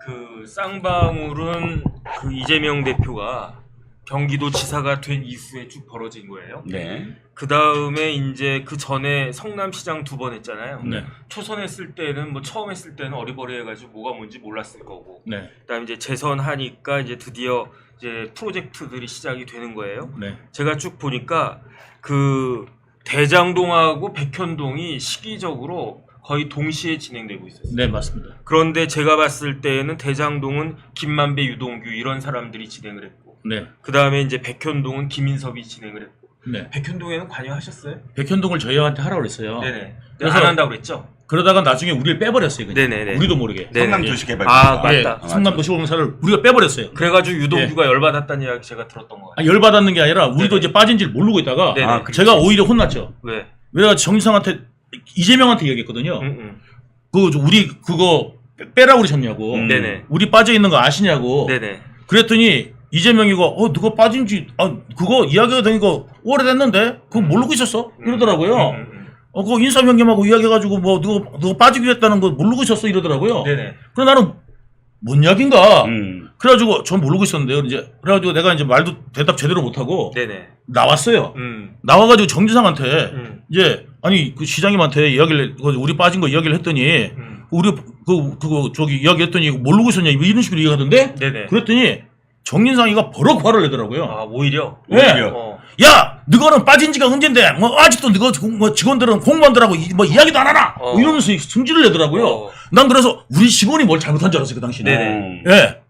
그 쌍방울은 그 이재명 대표가 경기도지사가 된 이후에 쭉 벌어진 거예요. 네. 그 다음에 이제 그 전에 성남시장 2번 했잖아요. 네. 초선 했을 때는 뭐 처음 했을 때는 어리버리해가지고 뭐가 뭔지 몰랐을 거고. 네. 그다음에 이제 재선하니까 이제 드디어 이제 프로젝트들이 시작이 되는 거예요. 네. 제가 쭉 보니까 그 대장동하고 백현동이 시기적으로 거의 동시에 진행되고 있었어요. 네, 맞습니다. 그런데 제가 봤을 때는 대장동은 김만배, 유동규 이런 사람들이 진행을 했고, 네. 그 다음에 이제 백현동은 김인섭이 진행을 했고, 네. 백현동에는 관여하셨어요? 백현동을 저희한테 하라고 그랬어요. 네네. 그래서 안 한다고 그랬죠? 그러다가 나중에 우리를 빼버렸어요. 그냥. 네네네. 우리도 모르게. 네네. 성남도시개발. 아, 예, 맞다. 성남도시공사를 우리가 빼버렸어요. 그래가지고 유동규가 열받았다는 이야기 제가 들었던 것 같아요. 열받았는 게 아니라 우리도 네네. 이제 빠진지를 모르고 있다가 네네. 제가 오히려 혼났죠. 왜? 왜냐면 정유상한테 이재명한테 얘기했거든요. 응. 우리 그거 빼라고 그러셨냐고. 네네. 우리 빠져 있는 거 아시냐고. 네네. 그랬더니 이재명이가 누가 빠진지 그거 이야기가 된 거 오래됐는데 그거 모르고 있었어 이러더라고요. 그거 인섭 형님하고 이야기해가지고 뭐 누가 빠지기로 했다는 거 모르고 있었어 이러더라고요. 네네. 그래 나는 뭔 이야기인가. 그래가지고 전 모르고 있었는데요. 이제 그래가지고 내가 이제 말도 대답 제대로 못하고 네네. 나왔어요. 나와가지고 정지상한테 음. 이제 아니 그 시장님한테 이야기를 우리 빠진 거 이야기를 했더니 우리 그거 저기 이야기했더니 모르고 있었냐 이런 식으로 얘기하던데. 네네. 그랬더니 정진상이가 버럭 화를 내더라고요. 아, 오히려? 네. 어. 야, 너는 빠진 지가 언젠데, 뭐, 아직도 너뭐 직원들은 공무원들하고 뭐 이야기도 안 하나? 뭐 이러면서 승질을 내더라고요. 난 그래서 우리 직원이 뭘 잘못한 줄 알았어요, 그 당시에. 네네. 예.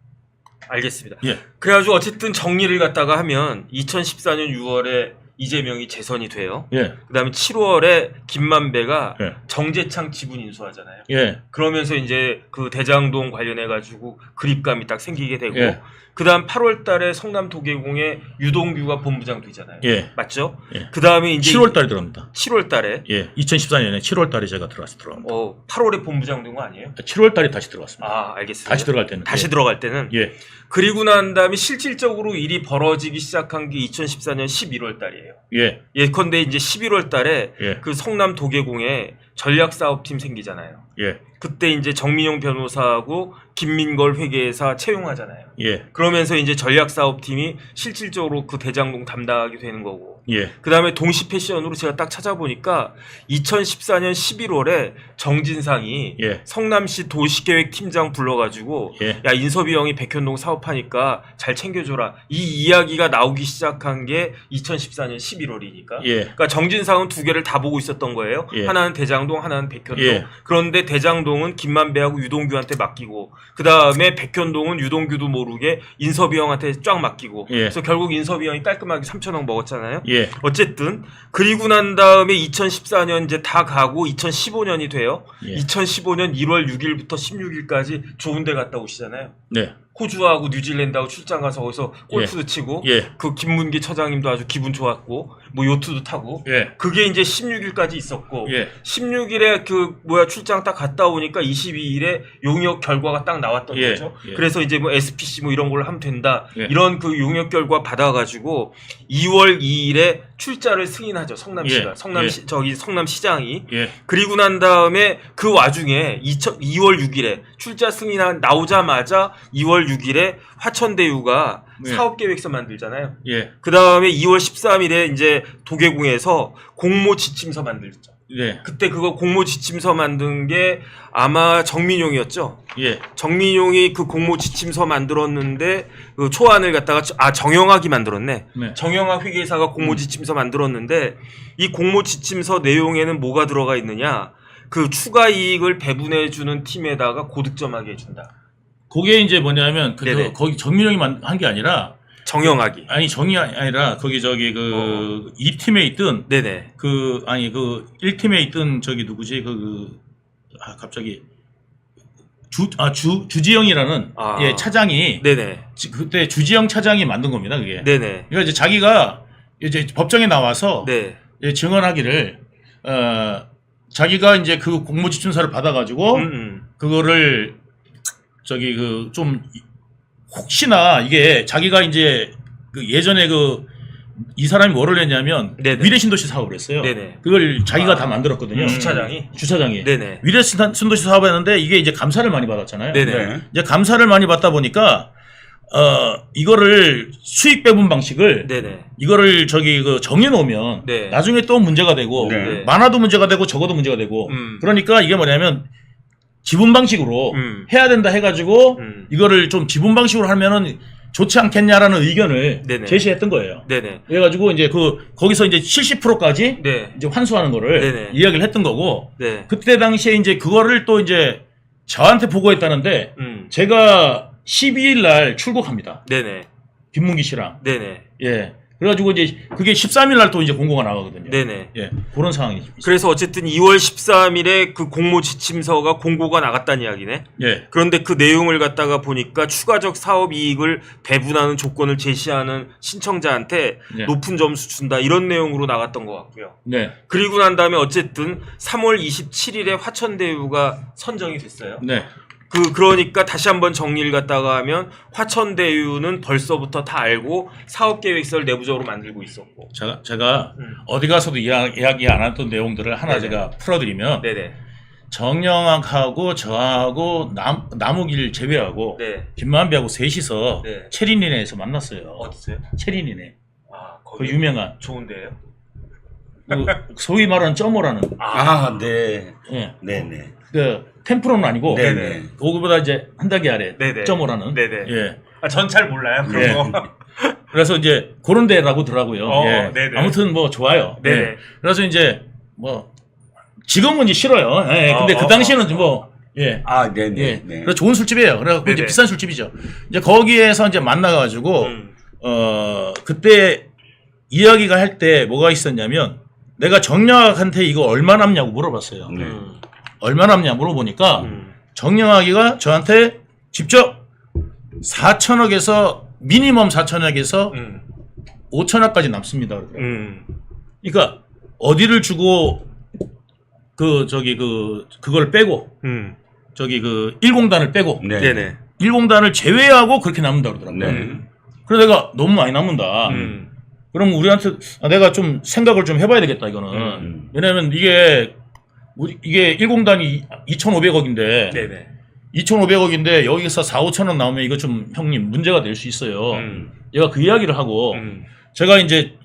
알겠습니다. 예. 그래가지고 어쨌든 정리를 갖다가 하면 2014년 6월에 이재명이 재선이 돼요. 예. 그 다음에 7월에 김만배가 예. 정재창 지분 인수하잖아요. 예. 그러면서 이제 그 대장동 관련해가지고 그립감이 딱 생기게 되고, 예. 그 다음 8월 달에 성남 도계공에 유동규가 본부장 되잖아요. 예. 맞죠? 예. 그 다음에 이제 7월 달에 들어갑니다. 7월 달에, 예. 2014년에 7월 달에 제가 들어갑니다. 8월에 본부장 된 거 아니에요? 7월 달에 다시 들어갔습니다. 아, 알겠습니다. 다시 들어갈 때는. 다시 예. 들어갈 때는. 예. 그리고 난 다음에 실질적으로 일이 벌어지기 시작한 게 2014년 11월 달이에요. 예. 예컨대 이제 11월 달에 예. 그 성남 도계공에 전략사업팀 생기잖아요. 예. 그때 이제 정민용 변호사하고 김민걸 회계사 채용하잖아요. 예. 그러면서 이제 전략사업팀이 실질적으로 그 대장동 담당하게 되는 거고. 예. 그 다음에 동시 패션으로 제가 딱 찾아보니까 2014년 11월에 정진상이 예. 성남시 도시계획팀장 불러가지고 예. 야 인섭이 형이 백현동 사업하니까 잘 챙겨줘라 이 이야기가 나오기 시작한 게 2014년 11월이니까 예. 그러니까 정진상은 두 개를 다 보고 있었던 거예요. 예. 하나는 대장동 하나는 백현동. 예. 그런데 대장동은 김만배하고 유동규한테 맡기고 그 다음에 백현동은 유동규도 모르게 인섭이 형한테 쫙 맡기고 예. 그래서 결국 인섭이 형이 깔끔하게 3천억 먹었잖아요. 예. 어쨌든 그리고 난 다음에 2014년 이제 다 가고 2015년이 돼요. 예. 2015년 1월 6일부터 16일까지 좋은 데 갔다 오시잖아요. 네. 호주하고 뉴질랜드하고 출장 가서 거기서 골프도 치고 예. 그 김문기 처장님도 아주 기분 좋았고 뭐 요트도 타고 예. 그게 이제 16일까지 있었고 예. 16일에 출장 딱 갔다 오니까 22일에 용역 결과가 딱 나왔던 예. 거죠. 예. 그래서 이제 뭐 SPC 뭐 이런 걸 하면 된다. 예. 이런 그 용역 결과 받아가지고 2월 2일에 출자를 승인하죠. 성남시가. 예. 성남시장이. 예. 그리고 난 다음에 그 와중에 2월 6일에 출자 승인 나오자마자 2월 6일에 화천대유가 예. 사업계획서 만들잖아요. 예. 그 다음에 2월 13일에 이제 도계공에서 공모 지침서 만들죠. 예. 그때 그거 공모 지침서 만든 게 아마 정민용이었죠. 예. 정민용이 그 공모 지침서 만들었는데 그 초안을 갖다가 정영학이 만들었네. 네. 정영학 회계사가 공모 지침서 만들었는데 이 공모 지침서 내용에는 뭐가 들어가 있느냐? 그 추가 이익을 배분해 주는 팀에다가 고득점하게 해준다. 그게 이제 뭐냐면 네네. 거기 정민영이 한 게 아니라 정영학이. 아니 정이 아니라 거기 이 팀에 있던 네네. 1팀에 있던 누구지 갑자기 주지영이라는 예, 차장이 네네. 그때 주지영 차장이 만든 겁니다, 그게. 네네. 그러니까 이제 자기가 이제 법정에 나와서 네. 예, 증언하기를 자기가 이제 그 공모지침서를 받아가지고 그거를 좀 혹시나 이게 자기가 이제 그 예전에 이 사람이 뭐를 했냐면 네네. 위례 신도시 사업을 했어요. 네네. 그걸 자기가 다 만들었거든요. 주차장이. 네네. 위례 신도시 사업을 했는데 이게 이제 감사를 많이 받았잖아요. 네네. 이제 감사를 많이 받다 보니까 이거를 수익 배분 방식을 네네. 이거를 정해 놓으면 네. 나중에 또 문제가 되고 네. 많아도 문제가 되고 적어도 문제가 되고 그러니까 이게 뭐냐면 지분 방식으로 해야 된다 해가지고 이거를 좀 지분 방식으로 하면은 좋지 않겠냐라는 의견을 네네. 제시했던 거예요. 네네. 그래가지고 이제 거기서 이제 70%까지 네. 이제 환수하는 거를 네네. 이야기를 했던 거고 네. 그때 당시에 이제 그거를 또 이제 저한테 보고했다는데 제가 12일 날 출국합니다. 네네. 김문기 씨랑. 네네. 예. 그래가지고 이제 그게 13일 날 또 이제 공고가 나가거든요. 네네. 예. 그런 상황이 있습니다. 그래서 어쨌든 2월 13일에 그 공모 지침서가 공고가 나갔다는 이야기네. 예. 그런데 그 내용을 갖다가 보니까 추가적 사업 이익을 배분하는 조건을 제시하는 신청자한테 네. 높은 점수 준다 이런 내용으로 나갔던 것 같고요. 네. 그리고 난 다음에 어쨌든 3월 27일에 화천대유가 선정이 됐어요. 네. 그러니까 다시 한번 정리를 갖다가 하면 화천대유는 벌써부터 다 알고 사업계획서를 내부적으로 만들고 있었고. 제가 어디 가서도 이야기 안 했던 내용들을 하나 네네. 제가 풀어드리면 네네. 정영학하고 저하고 남욱일 제외하고 네. 김만배하고 셋이서 네. 체린이네에서 만났어요. 어디서요? 체린이네. 아, 그 거기 유명한 좋은데요? 그 소위 말하는 점오라는 네. 예. 네네. 그 템프로는 아니고 네네. 그거보다 이제 한 단계 아래 네네. 점오라는 네네. 예. 전 잘 몰라요. 그런 예. 거. 그래서 이제 그런 데라고 더라고요. 예. 네네. 아무튼 뭐 좋아요. 네네. 예. 그래서 이제 뭐 지금은 이제 싫어요. 예. 근데 그 당시에는 뭐 예. 네네. 예. 네. 그래서 좋은 술집이에요. 그래갖고 이제 네네. 비싼 술집이죠. 이제 거기에서 이제 만나가지고 그때 이야기가 할 때 뭐가 있었냐면 내가 정영학한테 이거 얼마 남냐고 물어봤어요. 네. 얼마 남냐 물어보니까 정영학이가 저한테 직접 4천억에서 미니멈 4천억에서 5천억까지 남습니다. 그러더라고요. 그러니까 어디를 주고 그걸 빼고 저기 그 1공단을 빼고 네. 네네. 1공단을 제외하고 그렇게 남는다 그러더라고요. 네. 그래서 내가 너무 많이 남는다. 그럼 우리한테 내가 좀 생각을 좀 해봐야 되겠다 이거는. 왜냐하면 이게 1공단이 2,500억인데 네네. 2,500억인데 여기서 4, 5천억 나오면 이거 좀 형님 문제가 될 수 있어요. 얘가 그 이야기를 하고 제가 이제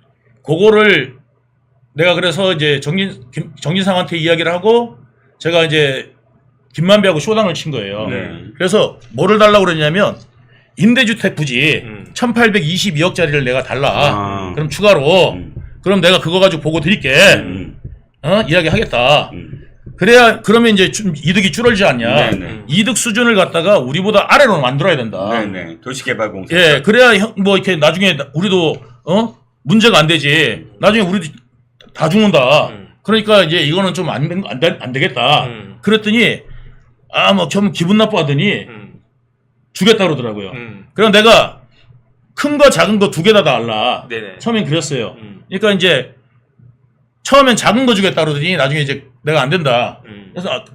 그거를 내가 그래서 이제 정진상한테 이야기를 하고 제가 이제 김만배하고 쇼당을 친 거예요. 네. 그래서 뭐를 달라고 그랬냐면 임대주택 부지 1,822억짜리를 내가 달라. 그럼 추가로 그럼 내가 그거 가지고 보고 드릴게. 이야기하겠다. 그래야 그러면 이제 좀 이득이 줄어들지 않냐. 네네. 이득 수준을 갖다가 우리보다 아래로 만들어야 된다. 네네. 도시개발공사. 예, 그래야 뭐 이렇게 나중에 우리도 문제가 안 되지. 나중에 우리도 다 죽는다. 그러니까 이제 이거는 좀 안 되겠다. 그랬더니 뭐 좀 기분 나빠하더니 주겠다 그러더라고요. 그래서 내가 큰 거 작은 거 두 개 다 달라. 네네. 처음엔 그랬어요. 그러니까 이제 처음엔 작은 거 주겠다 그러더니 나중에 이제 내가 안 된다.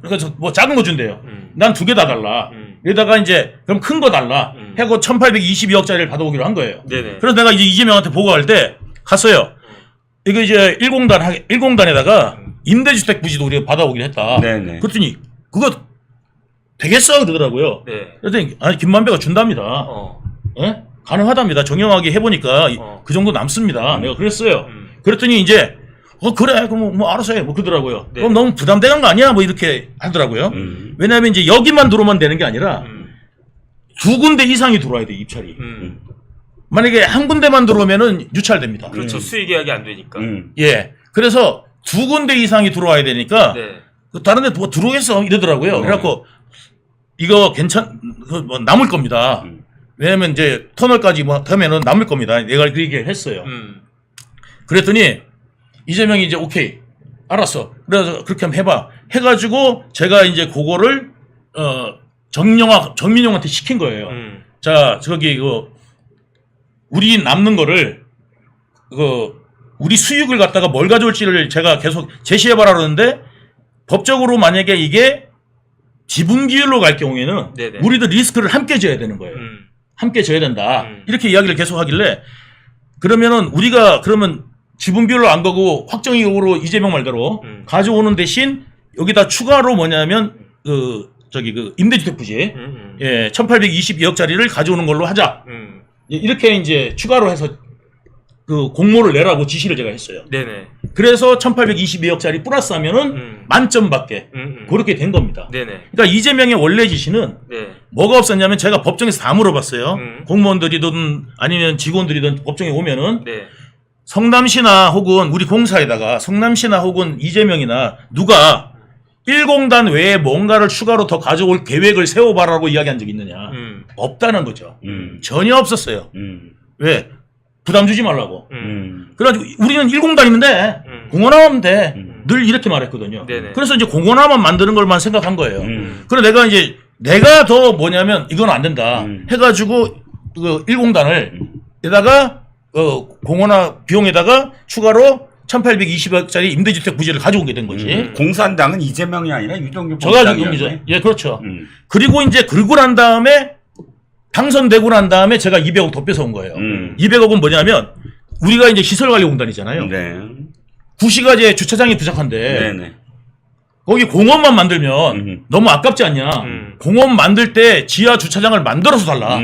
그래서 뭐 작은 거 준대요. 난 두 개 다 달라. 이러다가 이제 그럼 큰 거 달라. 해고 1,822억짜리를 받아오기로 한 거예요. 네네. 그래서 내가 이제 이재명한테 보고할 때 갔어요. 이거 이제 1공단에다가 임대주택 부지도 우리가 받아오기로 했다. 네네. 그랬더니 그거 되겠어 그러더라고요. 네. 그랬더니 아니 김만배가 준답니다. 예? 가능하답니다. 정영하게 해보니까 그 정도 남습니다. 내가 그랬어요. 그랬더니 이제 그래 그럼 뭐 알아서 해 뭐 그러더라고요. 네. 그럼 너무 부담되는 거 아니야 뭐 이렇게 하더라고요. 왜냐하면 이제 여기만 들어오면 되는 게 아니라 두 군데 이상이 들어와야 돼 입찰이. 만약에 한 군데만 들어오면은 유찰됩니다. 그렇죠. 수익 계약이 안 되니까. 예. 그래서 두 군데 이상이 들어와야 되니까 네. 다른 데 뭐 들어오겠어 이러더라고요. 그래갖고 이거 뭐 남을 겁니다. 왜냐면 이제 터널까지 뭐 하면은 남을 겁니다. 내가 그렇게 했어요. 그랬더니 이재명이 이제 오케이 알았어. 그래서 그렇게 한번 해봐. 해가지고 제가 이제 그거를 정민용한테 시킨 거예요. 자 저기 우리 남는 거를 우리 수익을 갖다가 뭘 가져올지를 제가 계속 제시해봐라 그러는데 법적으로 만약에 이게 지분 기율로 갈 경우에는 네네. 우리도 리스크를 함께 져야 되는 거예요. 함께 져야 된다. 이렇게 이야기를 계속 하길래 그러면은 우리가 그러면 지분 비율로 안 가고 확정이익으로 이재명 말대로 가져오는 대신 여기다 추가로 뭐냐면 그 임대주택 부지 예 1,822억짜리를 가져오는 걸로 하자. 이렇게 이제 추가로 해서 그 공모를 내라고 지시를 제가 했어요. 네네. 그래서 1,822억짜리 플러스하면은 만점 받게 그렇게 된 겁니다. 네네. 그러니까 이재명의 원래 지시는 네. 뭐가 없었냐면 제가 법정에서 다 물어봤어요. 공무원들이든 아니면 직원들이든 법정에 오면은 네. 성남시나 혹은 우리 공사에다가 성남시나 혹은 이재명이나 누가 1공단 외에 뭔가를 추가로 더 가져올 계획을 세워봐라고 이야기한 적이 있느냐. 없다는 거죠. 전혀 없었어요. 왜? 부담 주지 말라고. 그래가지고 우리는 1공단인데 공원하면 돼. 늘 이렇게 말했거든요. 네네. 그래서 이제 공원하면 만드는 걸만 생각한 거예요. 그래서 내가 더 뭐냐면 이건 안 된다. 해가지고 그 1공단을 에다가 공원화 비용에다가 추가로 1,820억짜리 임대주택 부지를 가져오게 된 거지. 공산당은 이재명이 아니라 유동규 저가지금이죠. 예, 그렇죠. 그리고 이제 그러고 난 다음에 당선되고 난 다음에 제가 200억 더 뺏어온 거예요. 200억은 뭐냐면 우리가 이제 시설관리공단이잖아요. 네. 구시가지에 주차장이 부족한데 네네. 거기 공원만 만들면 너무 아깝지 않냐. 공원 만들 때 지하 주차장을 만들어서 달라.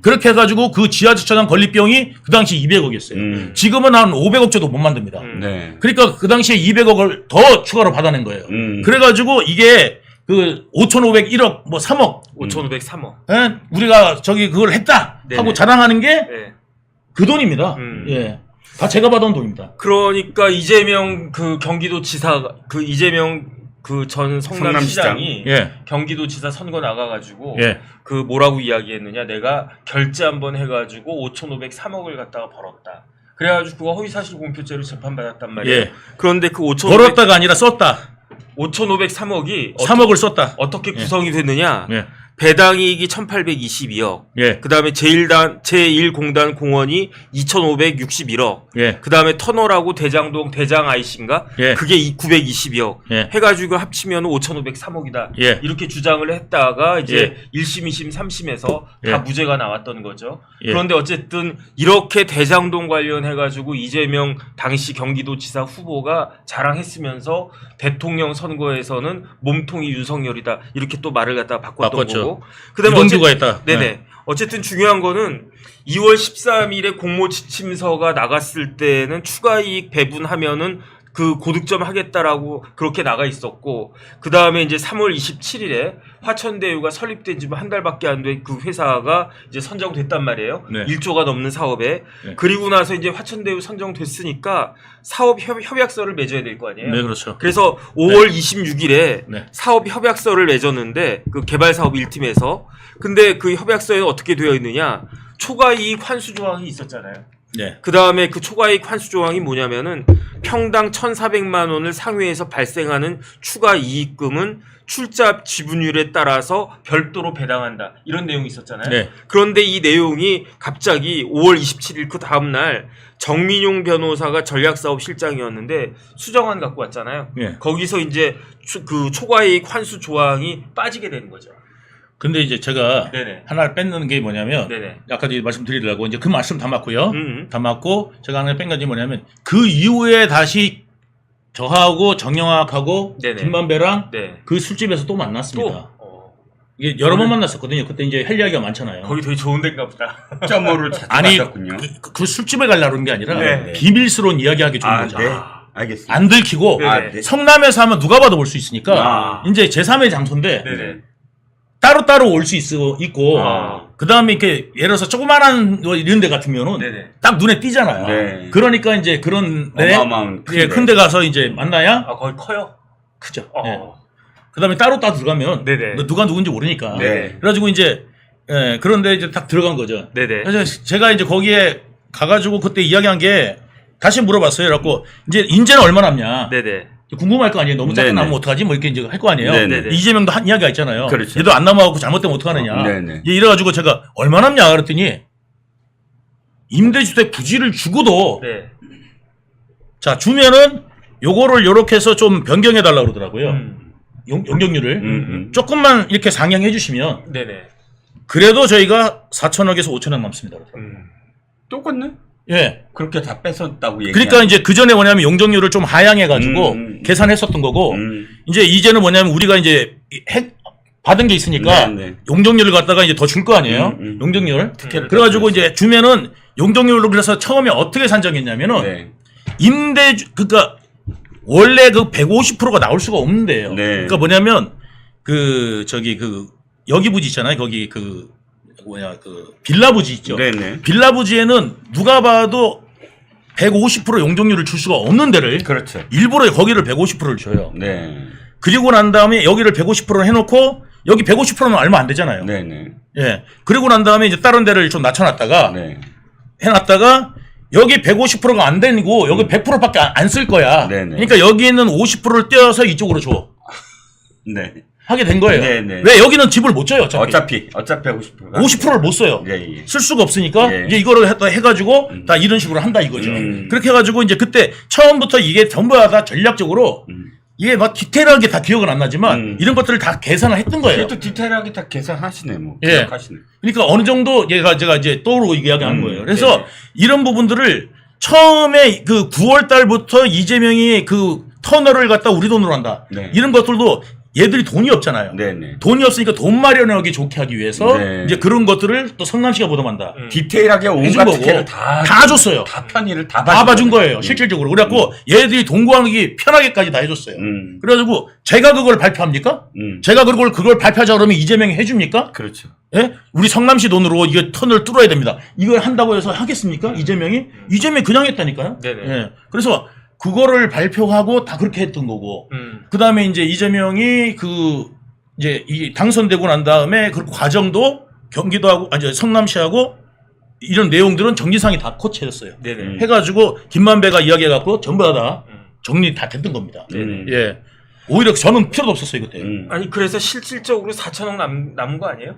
그렇게 해가지고 그 지하 주차장 건립 비용이 그 당시 200억이었어요. 지금은 한 500억 정도 못 만듭니다. 네. 그러니까 그 당시에 200억을 더 추가로 받아낸 거예요. 그래가지고 이게 그 5,501억 뭐 3억 5,503억. 예? 우리가 그걸 했다 하고 네네. 자랑하는 게 그 네. 돈입니다. 예. 다 제가 받아온 돈입니다. 그러니까 이재명 그 경기도지사 그 이재명 그 전 성남시장이 예. 경기도지사 선거 나가가지고 예. 그 뭐라고 이야기했느냐, 내가 결제 한번 해가지고 5,503억을 갖다가 벌었다. 그래가지고 그거 허위사실 공표죄로 재판받았단 말이에요. 예. 그런데 그 5,503억이 벌었다가 아니라 썼다. 3억을 썼다. 어떻게 구성이 됐느냐? 예. 배당이익이 1,822억. 예. 그 다음에 제1공단 공원이 2,561억. 예. 그 다음에 터널하고 대장동 대장 IC인가? 예. 그게 922억. 예. 해가지고 합치면 5,503억이다. 예. 이렇게 주장을 했다가 이제 예. 1심, 2심, 3심에서 예. 다 무죄가 나왔던 거죠. 예. 그런데 어쨌든 이렇게 대장동 관련해가지고 이재명 당시 경기도지사 후보가 자랑했으면서 대통령 선거에서는 몸통이 윤석열이다. 이렇게 또 말을 갖다가 바꿨던 바꿨죠. 거고. 그다음에 유동규가 있다. 네네. 어쨌든 중요한 거는 2월 13일에 공모 지침서가 나갔을 때는 추가 이익 배분하면은 그 고득점 하겠다라고 그렇게 나가 있었고, 그 다음에 이제 3월 27일에 화천대유가 설립된 지 한 달밖에 안 된 그 회사가 이제 선정됐단 말이에요. 네. 1조가 넘는 사업에. 네. 그리고 나서 이제 화천대유 선정됐으니까 사업 협약서를 맺어야 될 거 아니에요. 네, 그렇죠. 그래서 5월 26일에 네. 사업 협약서를 맺었는데 그 개발 사업 1팀에서, 근데 그 협약서에는 어떻게 되어 있느냐, 초과 이익 환수 조항이 있었잖아요. 네. 그 다음에 그 초과이익 환수 조항이 뭐냐면은 평당 1,400만 원을 상회해서 발생하는 추가 이익금은 출자 지분율에 따라서 별도로 배당한다. 이런 내용이 있었잖아요. 네. 그런데 이 내용이 갑자기 5월 27일 그 다음날 정민용 변호사가 전략사업 실장이었는데 수정안 갖고 왔잖아요. 네. 거기서 이제 그 초과이익 환수 조항이 빠지게 되는 거죠. 근데 이제 제가 네네. 하나를 뺏는 게 뭐냐면 네네. 아까 말씀드리려고 이제 그 말씀 다 맞고요. 다 맞고 제가 하나 뺀 건지 뭐냐면 그 이후에 다시 저하고 정영학하고 네네. 김만배랑 네. 그 술집에서 또 만났습니다. 또 이게 여러 번 만났었거든요. 그때 이제 할 이야기가 많잖아요. 거기 되게 좋은 데인가 보다. 점호를 자주 아니 가셨군요. 그 술집에 가려는 게 아니라 네. 비밀스러운 이야기하기 좋은 아, 거죠. 네. 알겠습니다. 안 들키고 네. 아, 네. 성남에서 하면 누가 봐도 볼 수 있으니까 아. 이제 제3의 장소인데 네네. 따로따로 올 수 있고 아. 그 다음에 이렇게 예를 들어서 조그만한 뭐 이런 데 같으면은 네네. 딱 눈에 띄잖아요. 네. 그러니까 이제 그런 어마어마한 예, 큰 데 가서 이제 만나야 아, 거기 커요? 크죠. 어. 예. 그 다음에 따로 들어가면 네네. 누가 누군지 모르니까. 네. 그래가지고 이제 예, 그런데 이제 딱 들어간 거죠. 네네. 그래서 제가 이제 거기에 가가지고 그때 이야기한 게 다시 물어봤어요. 그래갖고 이제 인재는 얼마 남냐. 네네. 궁금할 거 아니에요. 너무 작게 네네. 나면 어떡하지? 뭐 이렇게 이제 할 거 아니에요. 네네. 이재명도 한 이야기가 있잖아요. 그렇죠. 얘도 안 남아갖고 잘못되면 어떡하느냐. 네네. 이래가지고 제가 얼마 남냐 그랬더니 임대주택 부지를 주고도 네. 자 주면은 요거를 요렇게 해서 좀 변경해 달라고 그러더라고요. 용적률을 조금만 이렇게 상향해 주시면 네네. 그래도 저희가 4천억에서 5천억 남습니다. 똑같네? 예. 그렇게 다 뺏었다고 얘기. 그러니까 이제 그 전에 뭐냐면 용적률을 좀 하향해가지고 계산했었던 거고 이제는 뭐냐면 우리가 이제 받은 게 있으니까 네. 용적률을 갖다가 이제 더 줄 거 아니에요. 용적률. 특혜를 그래가지고 이제 주면은 용적률로 그래서 처음에 어떻게 산정했냐면은 네. 그러니까 원래 그 150%가 나올 수가 없는데요. 네. 그러니까 뭐냐면 여기 부지 있잖아요. 거기 빌라 부지 있죠. 네네. 빌라 부지에는 누가 봐도 150% 용적률을 줄 수가 없는 데를 그렇죠. 일부러 거기를 150%를 줘요. 네. 그리고 난 다음에 여기를 150% 해놓고 여기 150%는 얼마 안 되잖아요. 네네. 예. 그리고 난 다음에 이제 다른 데를 좀 낮춰놨다가 네. 해놨다가 여기 150%가 안 되고 여기 100%밖에 안 쓸 거야. 네네. 그러니까 여기 있는 50%를 떼어서 이쪽으로 줘. 네. 하게 된 거예요. 네네. 왜 여기는 집을 못 줘요. 어차피. 어차피 50%가. 50%를 못 써요. 예. 쓸 수가 없으니까 예. 이제 이거를 해가지고 다 이런 식으로 한다 이거죠. 음. 그렇게 해가지고 이제 그때 처음부터 이게 전부 다 전략적으로 이게 막 디테일하게 다 기억은 안 나지만 이런 것들을 다 계산을 했던 거예요. 또 디테일하게 다 계산하시네 뭐. 예. 기억하시네. 그러니까 어느 정도 제가 이제 떠오르고 이야기하는 거예요. 그래서 네. 이런 부분들을 처음에 그 9월 달부터 이재명이 그 터널을 갖다 우리 돈으로 한다. 네. 이런 것들도 얘들이 돈이 없잖아요. 네네. 돈이 없으니까 돈 마련하기 좋게 하기 위해서 네. 이제 그런 것들을 또 성남시가 보담한다. 디테일하게 해준 온갖 거고 특혜를 다 다 줬어요. 다 편의를 다 봐준 거예요. 실질적으로. 그래갖고 얘들이 동거하기 편하게까지 다 해줬어요. 그래가지고 제가 그걸 발표합니까? 제가 그걸 발표하자 그러면 이재명이 해줍니까? 그렇죠. 예? 우리 성남시 돈으로 이거 터널 뚫어야 됩니다. 이걸 한다고 해서 하겠습니까? 이재명이? 이재명이 그냥 했다니까요. 네네. 예. 그래서 그거를 발표하고 다 그렇게 했던 거고. 그 다음에 이제 이재명이 이제 이 당선되고 난 다음에 그 과정도 경기도하고, 성남시하고 이런 내용들은 정지상이 다 코치했어요. 네네. 해가지고 김만배가 이야기해갖고 전부 다 정리 다 됐던 겁니다. 예. 오히려 저는 필요도 없었어요, 그때. 아니 그래서 실질적으로 4천억 남은 거 아니에요?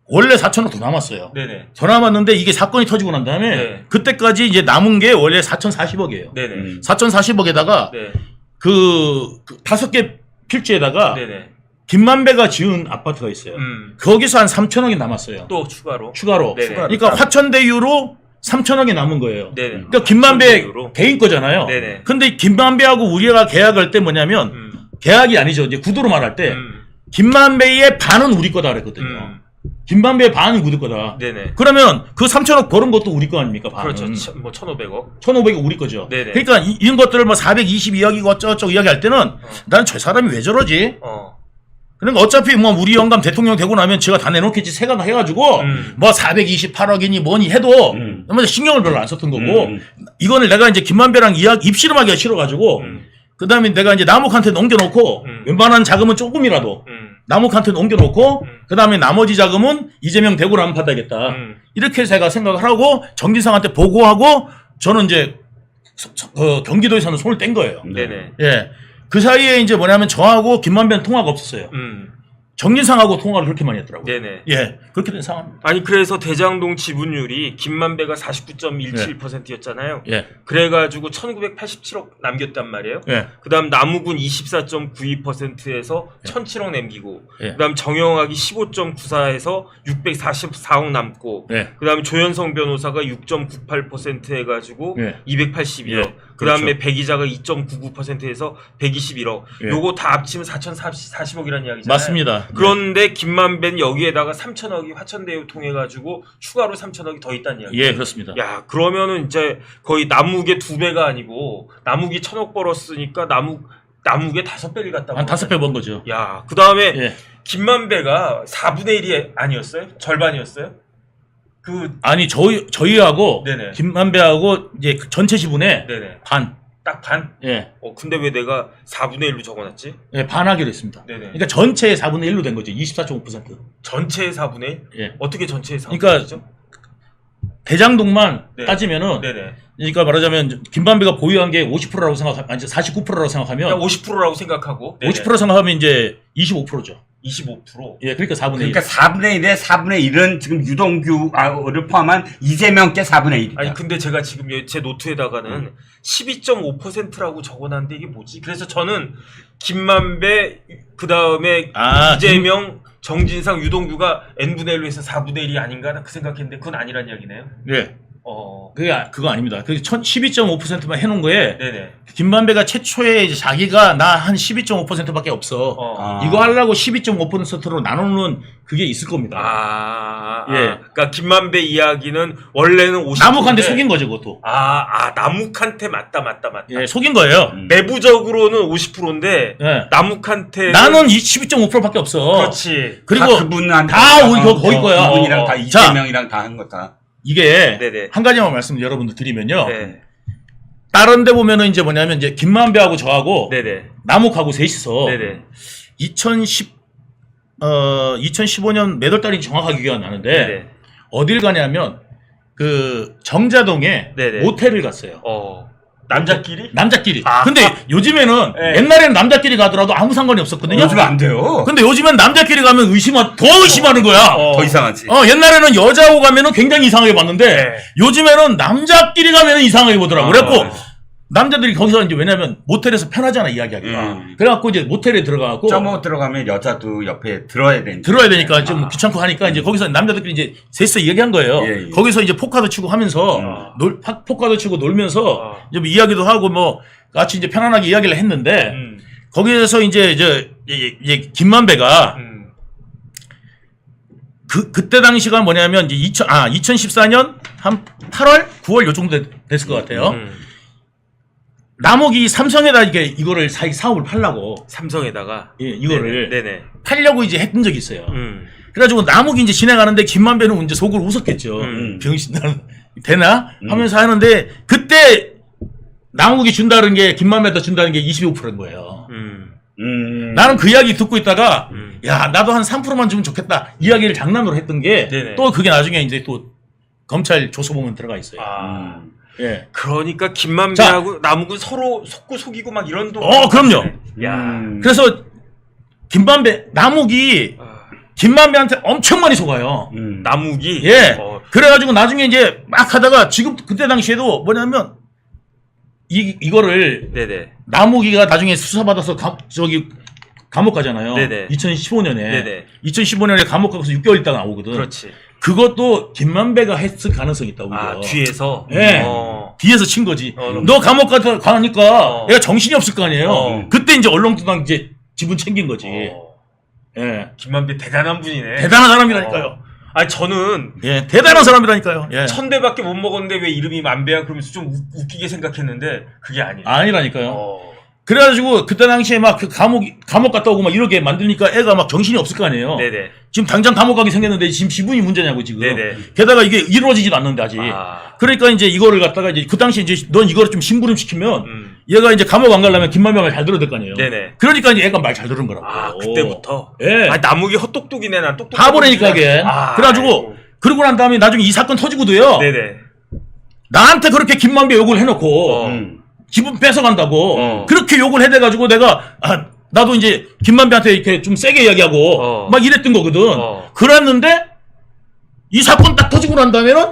원래 4천억 더 남았어요. 네네. 더 남았는데 이게 사건이 터지고 난 다음에 네. 그때까지 이제 남은 게 원래 4,040억이에요. 네네. 4,040억에다가 네. 그 5개 필지에다가 네네. 김만배가 지은 아파트가 있어요. 거기서 한 3천억이 남았어요. 또 추가로. 추가로. 네네. 그러니까 화천대유로 3천억이 남은 거예요. 네네. 그러니까 김만배 화천대유로. 개인 거잖아요. 네네. 근데 김만배하고 우리가 계약할 때 뭐냐면 계약이 아니죠. 이제 구도로 말할 때 김만배의 반은 우리 거다 그랬거든요. 김만배의 반은 우리 거다. 네네. 그러면 그 3천억 벌은 것도 우리 거 아닙니까? 반은. 그렇죠. 뭐 1,500억. 1,500이 우리 거죠. 네네. 그러니까 이런 것들을 뭐 422억이고 어쩌고저쩌고 이야기할 때는 난 저 사람이 왜 저러지? 그러니까 어차피 뭐 우리 영감 대통령 되고 나면 제가 다 내놓겠지 생각해가지고 뭐 428억이니 뭐니 해도 신경을 별로 안 썼던 거고 이거는 내가 이제 김만배랑 입씨름하기가 싫어가지고 그 다음에 내가 이제 남욱한테 넘겨놓고 웬만한 자금은 조금이라도 남욱한테 넘겨놓고 그 다음에 나머지 자금은 이재명 되고 나면 받아야겠다. 이렇게 제가 생각을 하고 정진상한테 보고하고 저는 이제 경기도에서는 손을 뗀 거예요. 네네. 예. 그 사이에 이제 뭐냐면 저하고 김만배는 통화가 없었어요. 정진상하고 통화를 그렇게 많이 했더라고요. 네네. 예. 그렇게 된 상황입니다. 아니 그래서 대장동 지분율이 김만배가 49.17%였잖아요. 예. 그래가지고 1987억 남겼단 말이에요. 예. 그다음 남욱은 24.92%에서 1,007억 남기고 예. 그다음 정영학이 15.94에서 644억 남고 예. 그다음에 조현성 변호사가 6.98% 해가지고 예. 281억 예. 그다음에 그렇죠. 백이자가 2.99%에서 121억 예. 요거 다 합치면 4,040억이라는 이야기잖아요. 맞습니다. 그런데 김만배는 여기에다가 3천억이 화천대유 통해 가지고 추가로 3천억이 더 있다는 이야기. 예, 그렇습니다. 야, 그러면은 이제 거의 남욱의 2배가 아니고 남욱이 1,000억 벌었으니까 남욱의 5배를 갖다 한 5배 번 거죠. 야, 그다음에 예. 김만배가 4분의 1이 아니었어요? 절반이었어요? 아니 저희하고 네네. 김만배하고 이제 그 전체 지분의 네네. 반. 딱 반? 예. 근데 왜 내가 4분의 1로 적어놨지? 예, 반하기로 했습니다. 네네. 그러니까 전체의 4분의 1로 된 거죠. 24.5%. 전체의 4분의 1? 예. 어떻게 전체의 4분의 그러니까 1이죠? 대장동만 네. 따지면은 네네. 그러니까 말하자면 김만배가 보유한 게 50%라고 생각하면 아니 49%라고 생각하면 그러니까 50%라고 생각하고 네네. 50% 생각하면 이제 25%죠. 25%. 예, 그러니까 4분의 1. 그러니까 4분의 1에 4분의 1은 지금 유동규를 포함한 이재명께 4분의 1이다. 아니 근데 제가 지금 제 노트에다가는 12.5%라고 적어놨는데 이게 뭐지? 그래서 저는 김만배 그 다음에 이재명 정진상 유동규가 n분의 1로 해서 4분의 1이 아닌가 그 생각했는데 그건 아니란 이야기네요. 예. 그거 아닙니다. 그 12.5%만 해놓은 거에 네네. 김만배가 최초에 이제 자기가 나 한 12.5%밖에 없어. 이거 하려고 12.5%로 나누는 그게 있을 겁니다. 예. 그러니까 김만배 이야기는 원래는 50%. 남욱한테 속인 거죠, 그것도. 남욱한테 맞다. 예, 속인 거예요. 내부적으로는 50%인데 예. 남욱한테 나는 12.5%밖에 없어. 그렇지. 그리고 그분한테 다 우리 거기 거야. 그분이랑 다 자, 이재명이랑 다 한 거다. 이게 네네. 한 가지만 말씀 여러분들 드리면요. 네. 다른 데 보면은 이제 뭐냐면 이제 김만배하고 저하고 네네. 남욱하고 셋이서 네네. 2015년 몇 월 달인지 정확하게 기억이 안 나는데 네네. 어딜 가냐면 그 정자동에 네네. 모텔을 갔어요. 남자끼리? 남자끼리. 근데 요즘에는 네. 옛날에는 남자끼리 가더라도 아무 상관이 없었거든요. 요즘 안 돼요. 근데 요즘엔 남자끼리 가면 더 의심하는 거야. 더 이상하지. 옛날에는 여자하고 가면은 굉장히 이상하게 봤는데 네. 요즘에는 남자끼리 가면은 이상하게 보더라고. 그래갖고 네. 남자들이 거기서 이제 왜냐면 모텔에서 편하잖아 이야기하기가. 그래갖고 이제 모텔에 들어가고 점호 들어가면 여자도 옆에 들어야 되니까. 들어야 되니까 좀 귀찮고 하니까 이제 거기서 남자들끼리 이제 셋이서 얘기한 거예요. 예. 거기서 이제 포카도 치고 하면서 포카도 치고 놀면서 이제 뭐 이야기도 하고 뭐 같이 이제 편안하게 이야기를 했는데 거기에서 이제 김만배가 그때 당시가 뭐냐면 이제 2014년 한 8월 9월 요 정도 됐을 것 같아요. 남욱이 삼성에다 이거를 사업을 팔라고 삼성에다가 이거를 네네. 팔려고 이제 했던 적이 있어요. 그래가지고 남욱이 이제 진행하는데 김만배는 이제 속으로 웃었겠죠. 병신 나는 되나 하면서 하는데 그때 남욱이 준다는 게 김만배한테 준다는 게 25%인 거예요. 나는 그 이야기 듣고 있다가 야 나도 한 3%만 주면 좋겠다 이야기를 장난으로 했던 게 또 그게 나중에 이제 또 검찰 조서보면 들어가 있어요. 예. 그러니까 김만배하고 남욱은 서로 속고 속이고 막 이런 도. 그럼요. 야. 그래서 남욱이 김만배한테 엄청 많이 속아요. 남욱이. 예. 그래가지고 나중에 이제 막 하다가 지금 그때 당시에도 뭐냐면 이거를 네네. 남욱이가 나중에 수사받아서 감옥 가잖아요. 네네. 2015년에. 네네. 2015년에 감옥 가서 6개월 있다가 나오거든. 그렇지. 그것도 김만배가 했을 가능성이 있다고. 뒤에서. 예. 뒤에서 친 거지. 너 감옥 가니까 얘가 정신이 없을 거 아니에요. 그때 이제 얼렁뚱땅 이제 지분 챙긴 거지. 예. 김만배 대단한 분이네. 대단한 사람이라니까요. 저는 대단한 사람이라니까요. 예. 1000대밖에 못 먹었는데 왜 이름이 만배야? 그러면서 좀 웃기게 생각했는데 그게 아니에요. 아니라니까요. 그래가지고 그때 당시에 막 그 감옥 갔다 오고 막 이렇게 만드니까 애가 막 정신이 없을 거 아니에요. 네네. 지금 당장 감옥 가게 생겼는데 지금 지분이 문제냐고 지금. 네네. 게다가 이게 이루어지지도 않는데 아직. 그러니까 이제 이거를 갖다가 이제 그 당시에 이제 넌 이거를 좀 심부름 시키면 얘가 이제 감옥 안 가려면 김만배 말 잘 들어야 될 거 아니에요. 네네. 그러니까 이제 애가 말 잘 들은 거라고. 그때부터. 예. 남욱이 헛똑똑이네 난 똑똑. 바보라니까 이게. 그래가지고 그러고 난 다음에 나중에 이 사건 터지고도요. 네네. 나한테 그렇게 김만배 욕을 해놓고 기분 뺏어간다고 그렇게 욕을 해대가지고 내가 나도 이제 김만배한테 이렇게 좀 세게 이야기하고 막 이랬던 거거든. 그랬는데 이 사건 딱 터지고 난 다음에는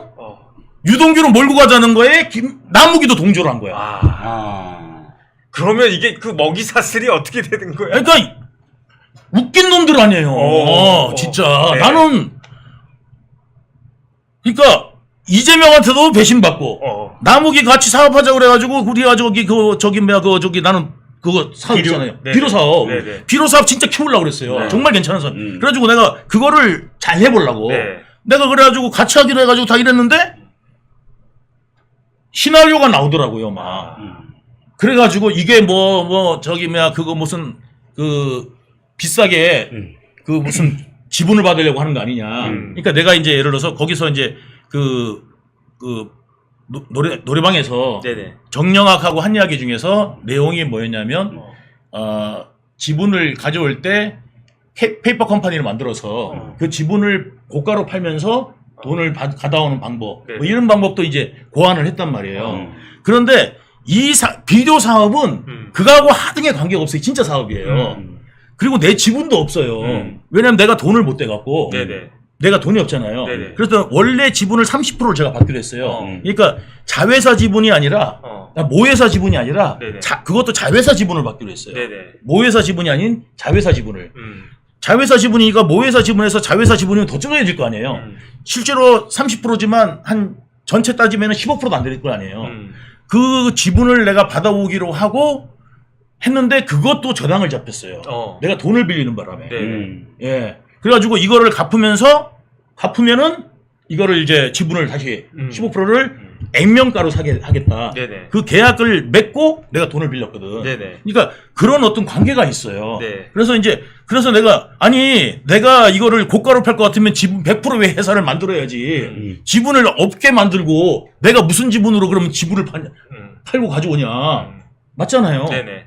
유동규를 몰고 가자는 거에 남욱이도 동조를 한 거야. 그러면 이게 그 먹이 사슬이 어떻게 되는 거야? 그러니까 웃긴 놈들 아니에요. 진짜 네. 나는 그러니까 이재명한테도 배신받고 남욱이 같이 사업하자고 그래가지고 우리가 나는 그거 사업 있잖아요. 비료 사업. 비료 사업 진짜 키우려고 그랬어요. 정말 괜찮은 사업. 그래가지고 내가 그거를 잘 해보려고. 내가 그래가지고 같이 하기로 해가지고 다 이랬는데 시나리오가 나오더라고요, 막. 그래가지고 이게 그거 무슨 비싸게 무슨 지분을 받으려고 하는 거 아니냐. 그러니까 내가 이제 예를 들어서 거기서 이제 노래방에서 정영학하고 한 이야기 중에서 내용이 뭐였냐면 지분을 가져올 때 페이퍼 컴퍼니를 만들어서 그 지분을 고가로 팔면서 돈을 가져오는 방법 뭐 이런 방법도 이제 고안을 했단 말이에요. 그런데 이 비료 사업은 그거하고 하등의 관계가 없어요. 진짜 사업이에요. 그리고 내 지분도 없어요. 왜냐면 내가 돈을 못 대갖고 내가 돈이 없잖아요. 그래서 원래 지분을 30%를 제가 받기로 했어요. 그러니까 자회사 지분이 아니라 모회사 지분이 아니라 그것도 자회사 지분을 받기로 했어요. 모회사 지분이 아닌 자회사 지분을. 자회사 지분이니까 모회사 지분에서 자회사 지분이 더 줄어질 거 아니에요. 실제로 30%지만 한 전체 따지면 15%도 안 될 거 아니에요. 그 지분을 내가 받아오기로 하고 했는데 그것도 저당을 잡혔어요. 내가 돈을 빌리는 바람에. 예. 그래가지고 이거를 갚으면은 이거를 이제 지분을 다시 15%를 액면가로 사게 하겠다. 네네. 그 계약을 맺고 내가 돈을 빌렸거든. 네네. 그러니까 그런 어떤 관계가 있어요. 네. 그래서 내가 이거를 고가로 팔 것 같으면 지분 100%의 회사를 만들어야지. 지분을 없게 만들고 내가 무슨 지분으로 그러면 지분을 팔고 가져오냐. 맞잖아요. 네네.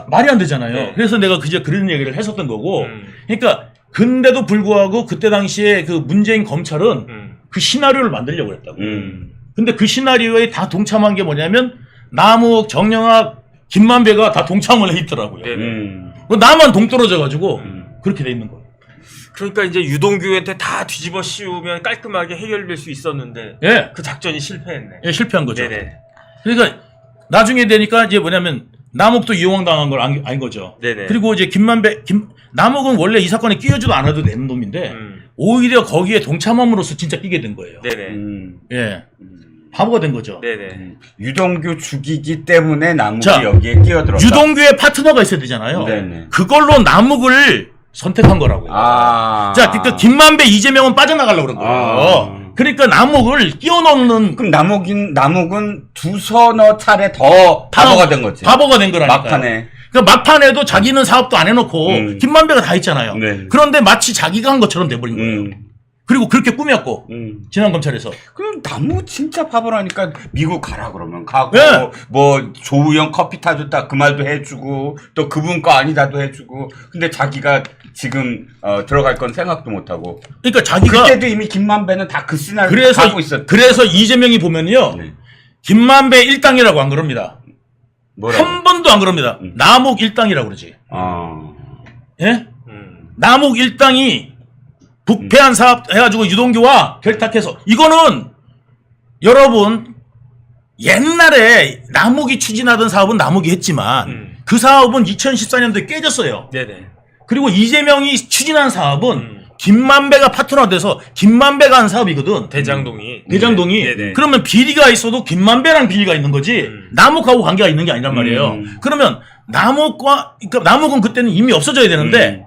말이 안 되잖아요. 네. 그래서 내가 그저 그런 얘기를 했었던 거고. 그러니까 근데도 불구하고 그때 당시에 그 문재인 검찰은 그 시나리오를 만들려고 했다고. 근데 그 시나리오에 다 동참한 게 뭐냐면 남욱, 정영학, 김만배가 다 동참을 해 있더라고요. 나만 동떨어져가지고 그렇게 돼 있는 거예요. 그러니까 이제 유동규한테 다 뒤집어 씌우면 깔끔하게 해결될 수 있었는데 예. 그 작전이 실패했네. 예, 실패한 거죠. 네네. 그러니까 나중에 되니까 이제 뭐냐면 남욱도 이용당한 걸 아닌 거죠. 네네. 그리고 이제 남욱은 원래 이 사건에 끼어지도 않아도 되는 놈인데 오히려 거기에 동참함으로써 진짜 끼게 된 거예요. 네네. 예. 바보가 된 거죠. 네네. 유동규 죽이기 때문에 남욱이 자, 여기에 끼어들었다. 유동규의 파트너가 있어야 되잖아요. 네네. 그걸로 남욱을 선택한 거라고요. 자, 그러니까 김만배, 이재명은 빠져나가려고 그런 거예요. 그러니까 남욱을 끼워넣는. 그럼 남욱은 두서너 차례 더 바보가 된 거지. 바보가 된 거라니까요. 막판에. 그러니까 막판에도 자기는 사업도 안 해놓고 김만배가 다 했잖아요. 네. 그런데 마치 자기가 한 것처럼 돼버린 거예요. 그리고 그렇게 꾸몄고 지난 검찰에서. 그럼 남욱 진짜 바보라니까 미국 가라 그러면 가고 네. 뭐 조우영 커피 타줬다 그 말도 해주고 또 그분 거 아니다도 해주고 근데 자기가 지금 들어갈 건 생각도 못하고. 그러니까 자기가 그때도 이미 김만배는 다 그 시나리오 하고 있었. 그래서 이재명이 보면요. 네. 김만배 일당이라고 안 그럽니다. 뭐라고? 한 번도 안 그럽니다. 남욱 일당이라고 그러지. 예? 남욱 일당이 부패한 사업 해가지고 유동규와 결탁해서 이거는 여러분 옛날에 남욱이 추진하던 사업은 남욱이 했지만 그 사업은 2014년도에 깨졌어요. 네네. 그리고 이재명이 추진한 사업은 김만배가 파트너 돼서 김만배가 한 사업이거든. 대장동이. 대장동이. 네네. 그러면 비리가 있어도 김만배랑 비리가 있는 거지 남욱하고 관계가 있는 게 아니란 말이에요. 그러면 그러니까 남욱은 그때는 이미 없어져야 되는데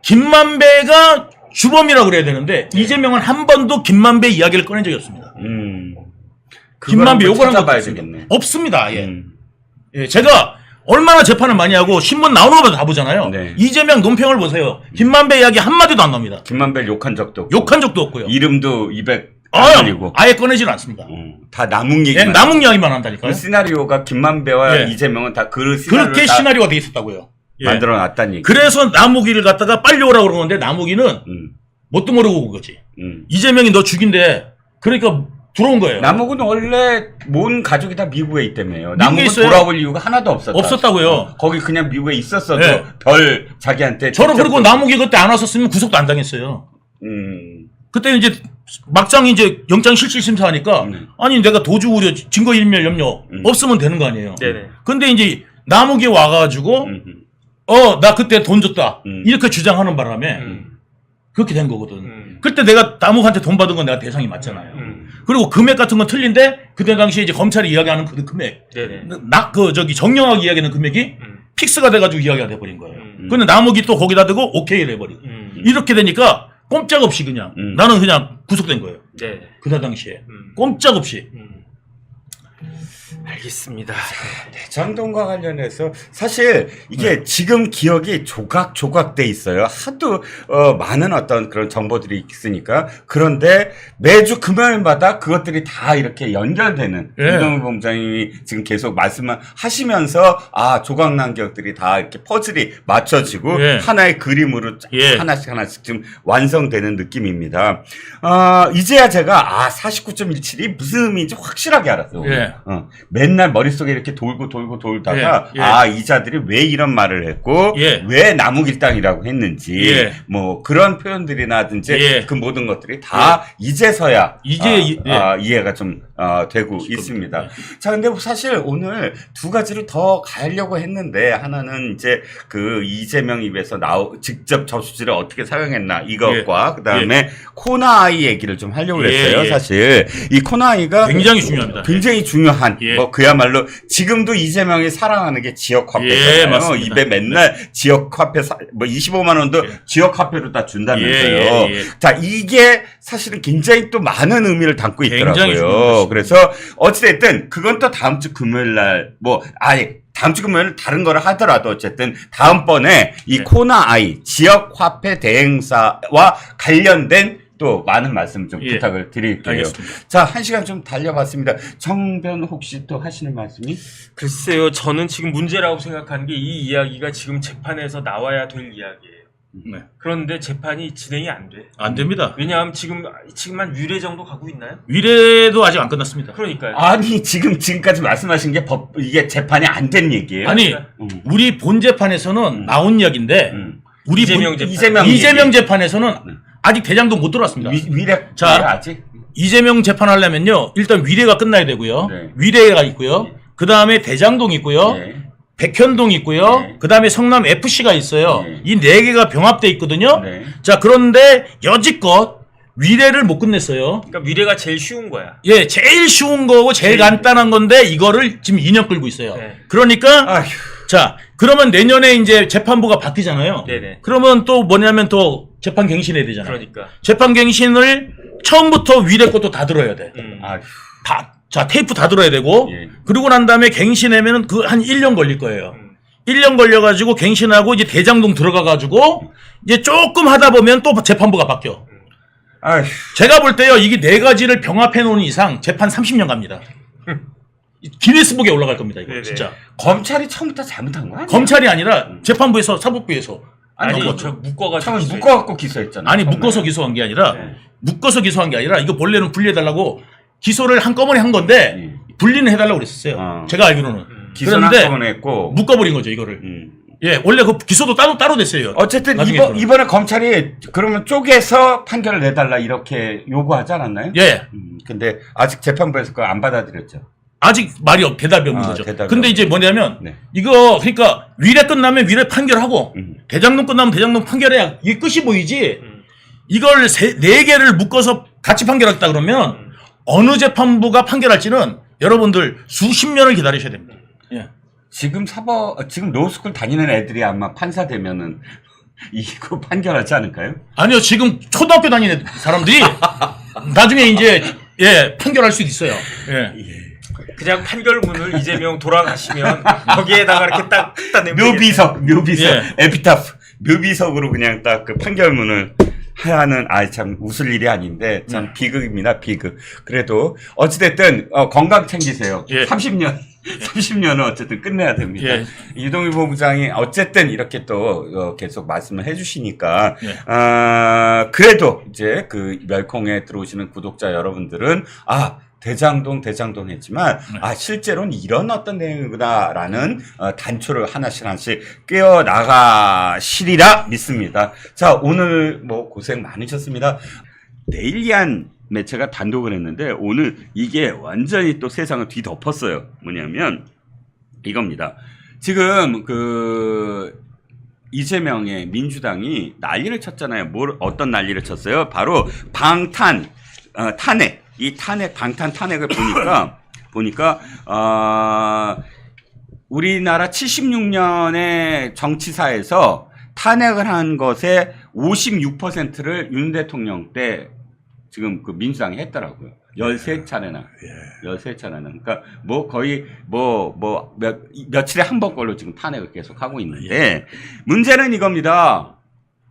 김만배가 주범이라고 그래야 되는데 이재명은 한 번도 김만배 이야기를 꺼낸 적이 없습니다. 김만배 욕을 한 것도 되겠네. 없습니다. 예. 예, 제가 얼마나 재판을 많이 하고 신문 나오는 것마다 다 보잖아요. 네. 이재명 논평을 보세요. 김만배 이야기 한마디도 안 나옵니다. 김만배 욕한 적도 없고. 욕한 적도 없고요. 이름도 200 안 올리고. 아예 꺼내질 않습니다. 다 남욱 예, 얘기만. 남욱 이야기만 한다니까요. 그 시나리오가 김만배와 예. 이재명은 다 그 시나리오를 그렇게 다 시나리오가 돼 있었다고요. 예. 만들어 놨다는 얘기. 그래서 남욱이를 갖다가 빨리 오라고 그러는데 남욱이는 뭣도 모르고 온 거지. 이재명이 너 죽인대. 그러니까 들어온 거예요. 남욱은 원래 모든 가족이 다 미국에 있다며요. 미국에 남욱은 있어요. 돌아올 이유가 하나도 없었다. 없었다고요. 거기 그냥 미국에 있었어도 예. 별 자기한테. 저는 직접 그리고 남욱이 그때 안 왔었으면 구속도 안 당했어요. 그때 이제 막상 이제 영장 실질 심사하니까 아니 내가 도주 우려 증거 인멸 염려 없으면 되는 거 아니에요. 네네. 근데 이제 남욱이 와가지고 나 그때 돈 줬다 이렇게 주장하는 바람에 그렇게 된 거거든. 그때 내가 남욱한테 돈 받은 건 내가 대상이 맞잖아요. 그리고 금액 같은 건 틀린데 그때 당시에 이제 검찰이 이야기하는 그 금액, 네네. 정영학이 이야기하는 금액이 픽스가 돼가지고 이야기가 돼버린 거예요. 근데 남욱이 또 거기다 대고 오케이를 해버리고 이렇게 되니까 꼼짝없이 그냥 나는 그냥 구속된 거예요. 네. 그때 당시에 꼼짝없이. 알겠습니다. 대장동과 관련해서 사실 이게 지금 기억이 조각돼 있어요. 하도 많은 어떤 그런 정보들이 있으니까. 그런데 매주 금요일마다 그것들이 다 이렇게 연결되는 이동훈 본부장님이 지금 계속 말씀을 하시면서 조각난 기억들이 다 이렇게 퍼즐이 맞춰지고 하나의 그림으로 하나씩 지금 완성되는 느낌입니다. 이제야 제가 49.17이 무슨 의미인지 확실하게 알았어요. 맨날 머릿속에 이렇게 돌다가 이자들이 왜 이런 말을 했고 왜 남욱일당이라고 했는지 뭐 그런 표현들이나든지 그 모든 것들이 다 이제서야 이해가 좀 되고 있습니다. 자, 근데 사실 오늘 두 가지를 더 가려고 했는데 하나는 이제 그 이재명 입에서 직접 저수지를 어떻게 사용했나 이것과 그다음에 코나아이 얘기를 좀 하려고 했어요. 사실 이 코나아이가 굉장히 중요합니다. 굉장히 중요한 뭐 그야말로 지금도 이재명이 사랑하는 게 지역 화폐잖아요. 입에 맨날 지역 화폐 뭐 25만 원도 지역 화폐로 다 준다면서요. 자, 이게 사실은 굉장히 또 많은 의미를 담고 있더라고요. 그래서 어찌됐든 그건 또 다음 주 금요일 날 다음 주 금요일 다른 거를 하더라도 어쨌든 다음번에 이 코나아이 지역 화폐 대행사와 관련된 또 많은 말씀 좀 부탁을 드릴게요. 알겠습니다. 자, 1시간 좀 달려봤습니다. 정변 혹시 또 하시는 말씀이? 글쎄요, 저는 지금 문제라고 생각하는 게 이 이야기가 지금 재판에서 나와야 될 이야기예요. 그런데 재판이 진행이 안 돼. 안 됩니다. 왜냐하면 지금 한 위례 정도 가고 있나요? 위례도 아직 안 끝났습니다. 그러니까요. 아니, 지금까지 말씀하신 게 이게 재판이 안 된 얘기예요? 아니, 우리 본 재판에서는 나온 이야기인데, 우리 이재명 재판에서는 아직 대장동 못 들어왔습니다. 위례 아직? 이재명 재판하려면요, 일단 위례가 끝나야 되고요. 네. 위례가 있고요. 그 다음에 대장동 있고요. 백현동 있고요. 그 다음에 성남 FC가 있어요. 이 네 개가 병합돼 있거든요. 자, 그런데 여지껏 위례를 못 끝냈어요. 그러니까 위례가 제일 쉬운 거야. 예, 제일 쉬운 거고 제일 간단한 건데 이거를 지금 2년 끌고 있어요. 그러니까 자, 그러면 내년에 이제 재판부가 바뀌잖아요. 그러면 또 뭐냐면 또 재판 갱신해야 되잖아요. 그러니까. 재판 갱신을 처음부터 위례 것도 다 들어야 돼. 자, 테이프 다 들어야 되고, 그리고 난 다음에 갱신하면은 그 한 1년 걸릴 거예요. 1년 걸려가지고 갱신하고 이제 대장동 들어가가지고, 이제 조금 하다 보면 또 재판부가 바뀌어. 제가 볼 때요, 이게 네 가지를 병합해 놓은 이상 재판 30년 갑니다. 기네스북에 올라갈 겁니다, 이거. 진짜. 검찰이 처음부터 잘못한 거야? 검찰이 아니라 재판부에서, 사법부에서. 아니, 저 묶어가지고. 묶어갖고 기소했잖아. 아니, 묶어서 기소한 게 아니라, 이거 본래는 분리해달라고 기소를 한꺼번에 한 건데, 분리는 해달라고 그랬었어요. 제가 알기로는. 기소는 한꺼번에 했고. 묶어버린 거죠, 이거를. 예, 원래 그 기소도 따로 됐어요. 어쨌든 이번에 검찰이 그러면 쪼개서 판결을 내달라 이렇게 요구하지 않았나요? 예. 근데 아직 재판부에서 그거 안 받아들였죠. 아직 대답이 없는 거죠. 대답이 근데 이제 뭐냐면, 이거, 그러니까, 위례 끝나면 위례 판결하고, 대장동 끝나면 대장동 판결해야 이게 끝이 보이지, 이걸 네 개를 묶어서 같이 판결했다 그러면, 어느 재판부가 판결할지는 여러분들 수십 년을 기다리셔야 됩니다. 지금 로스쿨 다니는 애들이 아마 판사 되면은 이거 판결하지 않을까요? 아니요, 지금 초등학교 다니는 사람들이 나중에 이제 판결할 수도 있어요. 그냥 판결문을 이재명 돌아가시면 거기에다가 이렇게 딱 내면 묘비석 에피타프 묘비석으로 그냥 딱 그 판결문을 하는 참 웃을 일이 아닌데 참 비극입니다. 비극. 그래도 어찌됐든 건강 챙기세요. 30년은 어쨌든 끝내야 됩니다. 유동일 본부장이 어쨌든 이렇게 또 계속 말씀을 해주시니까 그래도 이제 그 멸콩에 들어오시는 구독자 여러분들은 대장동 했지만 실제로는 이런 어떤 내용이구나라는 단초를 하나씩 꿰어 나가시리라 믿습니다. 자, 오늘 뭐 고생 많으셨습니다. 데일리안 매체가 단독을 했는데 오늘 이게 완전히 또 세상을 뒤덮었어요. 뭐냐면 이겁니다. 지금 그 이재명의 민주당이 난리를 쳤잖아요. 어떤 난리를 쳤어요? 바로 탄핵. 이 방탄 탄핵을 보니까 우리나라 76년의 정치사에서 탄핵을 한 것의 56%를 윤 대통령 때 지금 그 민주당이 했더라고요. 13차례나. 13차례나. 그러니까 뭐 거의 며칠에 한 번 걸로 지금 탄핵을 계속 하고 있는데 문제는 이겁니다.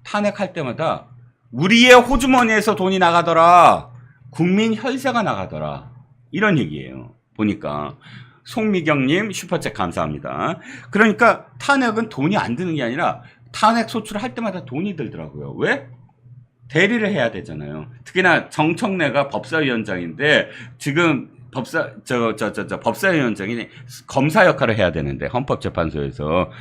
탄핵할 때마다 우리의 호주머니에서 돈이 나가더라. 국민 혈세가 나가더라. 이런 얘기예요. 보니까. 송미경님 슈퍼챗 감사합니다. 그러니까 탄핵은 돈이 안 드는 게 아니라 탄핵 소추를 할 때마다 돈이 들더라고요. 왜? 대리를 해야 되잖아요. 특히나 정청래가 법사위원장인데 지금 법사위원장이 검사 역할을 해야 되는데 헌법재판소에서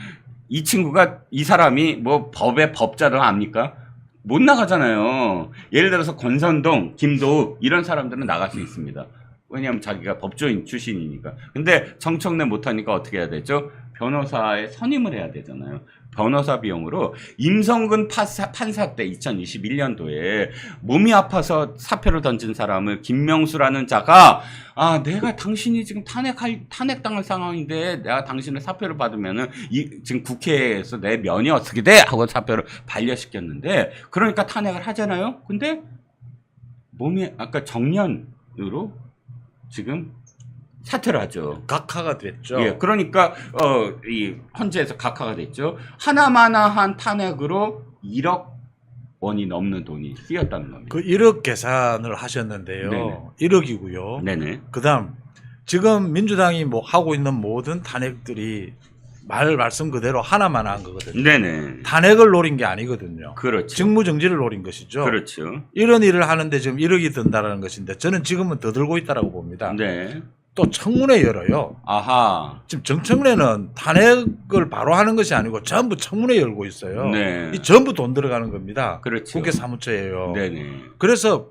이 사람이 뭐 법의 법자를 압니까? 못 나가잖아요. 예를 들어서 권선동, 김도욱 이런 사람들은 나갈 수 있습니다. 왜냐하면 자기가 법조인 출신이니까. 근데 정청래 못하니까 어떻게 해야 되죠? 변호사에 선임을 해야 되잖아요. 변호사 비용으로 임성근 판사 때 2021년도에 몸이 아파서 사표를 던진 사람을 김명수라는 자가 내가 당신이 지금 탄핵당할 상황인데 내가 당신의 사표를 받으면은 지금 국회에서 내 면이 어떻게 돼? 하고 사표를 반려시켰는데 그러니까 탄핵을 하잖아요. 근데 몸이 아까 정년으로 지금 사퇴를 하죠. 각하가 됐죠. 예, 그러니까 이 헌재에서 각하가 됐죠. 하나마나한 탄핵으로 1억 원이 넘는 돈이 쓰였다는 겁니다. 그 1억 계산을 하셨는데요. 네네. 1억이고요. 네네. 그다음 지금 민주당이 뭐 하고 있는 모든 탄핵들이 말씀 그대로 하나마나한 거거든요. 네네. 탄핵을 노린 게 아니거든요. 그렇죠. 직무정지를 노린 것이죠. 그렇죠. 이런 일을 하는데 지금 1억이 든다라는 것인데 저는 지금은 더 들고 있다라고 봅니다. 네. 또 청문회 열어요. 아하. 지금 정청래는 탄핵을 바로 하는 것이 아니고 전부 청문회 열고 있어요. 네. 이 전부 돈 들어가는 겁니다. 그렇죠. 국회 사무처예요. 네네. 그래서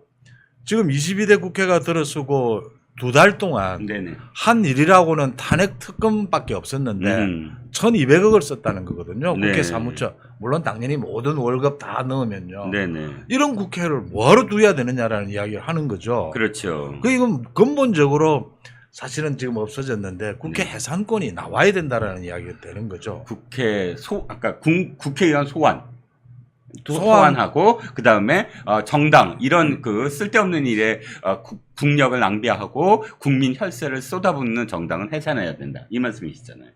지금 22대 국회가 들어서고 2달 동안 네네. 한 일이라고는 탄핵 특검밖에 없었는데 1200억을 썼다는 거거든요. 네. 국회 사무처. 물론 당연히 모든 월급 다 넣으면요. 네네. 이런 국회를 뭐하러 두어야 되느냐라는 이야기를 하는 거죠. 그렇죠. 이건 근본적으로 사실은 지금 없어졌는데 국회 네. 해산권이 나와야 된다라는 이야기가 되는 거죠. 아까 국회의원 소환. 소환하고 그 다음에 정당 이런 그 쓸데없는 일에 국력을 낭비하고 국민 혈세를 쏟아붓는 정당은 해산해야 된다 이 말씀이시잖아요.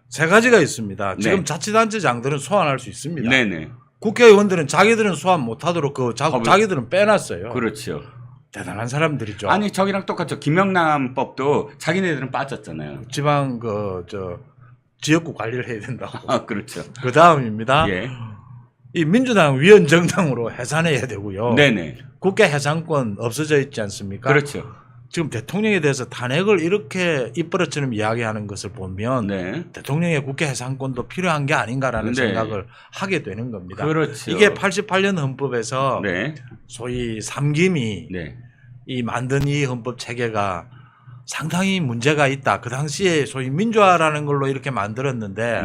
세 가지가 있습니다. 지금 네. 자치단체장들은 소환할 수 있습니다. 네네. 국회의원들은 자기들은 소환 못하도록 자기들은 빼놨어요. 그렇죠. 대단한 사람들이죠. 아니 저기랑 똑같죠. 김영란법도 자기네들은 빠졌잖아요. 지방 지역구 관리를 해야 된다고. 그렇죠. 그 다음입니다. 예. 이 민주당 위원 정당으로 해산해야 되고요. 네네. 국회 해산권 없어져 있지 않습니까? 그렇죠. 지금 대통령에 대해서 탄핵을 이렇게 입버릇처럼 이야기하는 것을 보면 네. 대통령의 국회 해산권도 필요한 게 아닌가라는 네. 생각을 하게 되는 겁니다. 그렇죠. 이게 88년 헌법에서 네. 소위 삼김이 네. 이 만든 이 헌법 체계가 상당히 문제가 있다. 그 당시에 소위 민주화라는 걸로 이렇게 만들었는데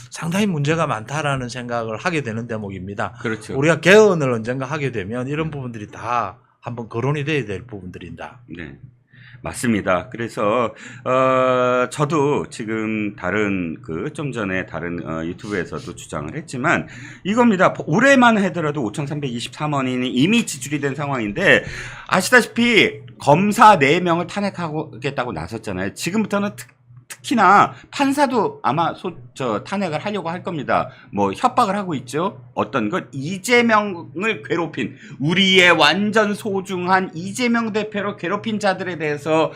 상당히 문제가 많다라는 생각을 하게 되는 대목입니다. 그렇죠. 우리가 개헌을 언젠가 하게 되면 이런 부분들이 다 한번 거론이 돼야 될 부분들이다. 네. 맞습니다. 그래서 저도 지금 다른 좀 전에 다른 유튜브에서도 주장을 했지만 이겁니다. 올해만 하더라도 5,323원이 이미 지출이 된 상황인데 아시다시피 검사 4명을 탄핵하겠다고 나섰잖아요. 지금부터는 특히나 판사도 아마 탄핵을 하려고 할 겁니다. 뭐 협박을 하고 있죠. 어떤 것 이재명을 괴롭힌 우리의 완전 소중한 이재명 대표를 괴롭힌 자들에 대해서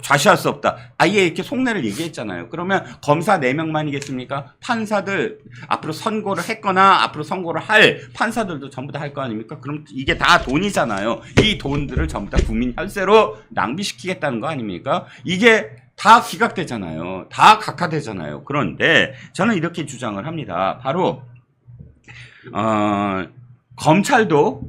좌시할 수 없다. 아예 이렇게 속내를 얘기했잖아요. 그러면 검사 4명만이겠습니까? 판사들 앞으로 선고를 했거나 앞으로 선고를 할 판사들도 전부 다 할 거 아닙니까? 그럼 이게 다 돈이잖아요. 이 돈들을 전부 다 국민 혈세로 낭비시키겠다는 거 아닙니까? 이게 다 기각되잖아요. 다 각하되잖아요. 그런데 저는 이렇게 주장을 합니다. 바로 검찰도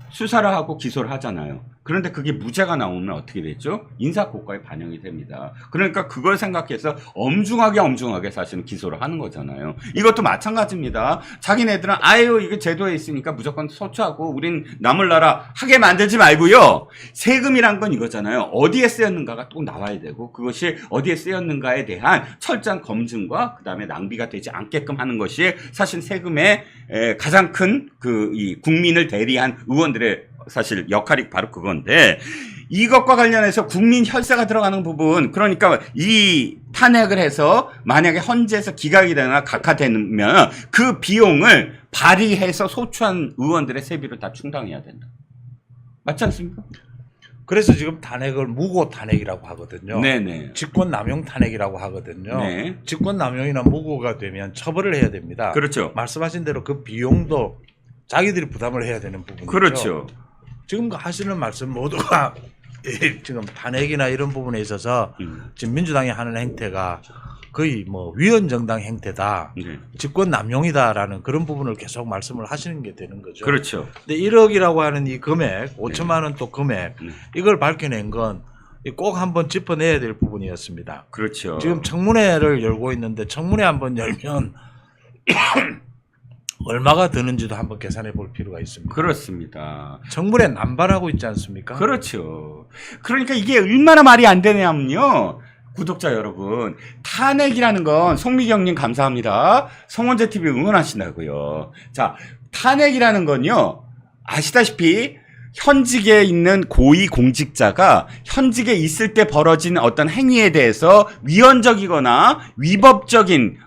수사를 하고 기소를 하잖아요. 그런데 그게 무죄가 나오면 어떻게 되죠? 인사고과에 반영이 됩니다. 그러니까 그걸 생각해서 엄중하게 사실은 기소를 하는 거잖아요. 이것도 마찬가지입니다. 자기네들은 아유 이게 제도에 있으니까 무조건 소추하고 우린 남을 나라 하게 만들지 말고요. 세금이란 건 이거잖아요. 어디에 쓰였는가가 또 나와야 되고 그것이 어디에 쓰였는가에 대한 철저한 검증과 그 다음에 낭비가 되지 않게끔 하는 것이 사실 세금의 가장 큰 이 국민을 대리한 의원들의 사실 역할이 바로 그건데 이것과 관련해서 국민 혈세가 들어가는 부분 그러니까 이 탄핵을 해서 만약에 헌재에서 기각이 되거나 각하되면 그 비용을 발의해서 소추한 의원들의 세비를 다 충당해야 된다. 맞지 않습니까? 그래서 지금 탄핵을 무고 탄핵이라고 하거든요. 네네. 직권남용 탄핵이라고 하거든요. 네. 직권남용이나 무고가 되면 처벌을 해야 됩니다. 그렇죠. 말씀하신 대로 그 비용도 자기들이 부담을 해야 되는 부분이죠. 그렇죠. 지금 하시는 말씀 모두가 지금 탄핵이나 이런 부분에 있어서 지금 민주당이 하는 행태가 거의 뭐 위헌정당 행태다, 네. 직권남용이다라는 그런 부분을 계속 말씀을 하시는 게 되는 거죠. 그렇죠. 근데 1억이라고 하는 이 금액, 5천만 원 또 금액, 이걸 밝혀낸 건 꼭 한번 짚어내야 될 부분이었습니다. 그렇죠. 지금 청문회를 열고 있는데 청문회 한번 열면 얼마가 드는지도 한번 계산해 볼 필요가 있습니다. 그렇습니다. 청문회 남발하고 있지 않습니까? 그렇죠. 그러니까 이게 얼마나 말이 안 되냐면요. 구독자 여러분, 탄핵이라는 건 송미경님 감사합니다. 성원재 TV 응원하신다고요. 자, 탄핵이라는 건요. 아시다시피 현직에 있는 고위 공직자가 현직에 있을 때 벌어진 어떤 행위에 대해서 위헌적이거나 위법적인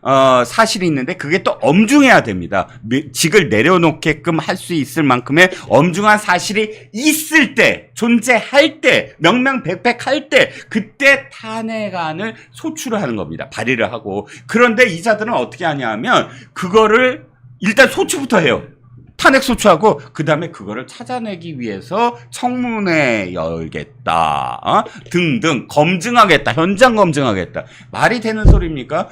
사실이 있는데 그게 또 엄중해야 됩니다. 직을 내려놓게끔 할 수 있을 만큼의 엄중한 사실이 있을 때, 존재할 때, 명명백백할 때 그때 탄핵안을 소추를 하는 겁니다. 발의를 하고. 그런데 이자들은 어떻게 하냐면 그거를 일단 소추부터 해요. 탄핵 소추하고 그 다음에 그거를 찾아내기 위해서 청문회 열겠다 등등 검증하겠다, 현장 검증하겠다. 말이 되는 소리입니까?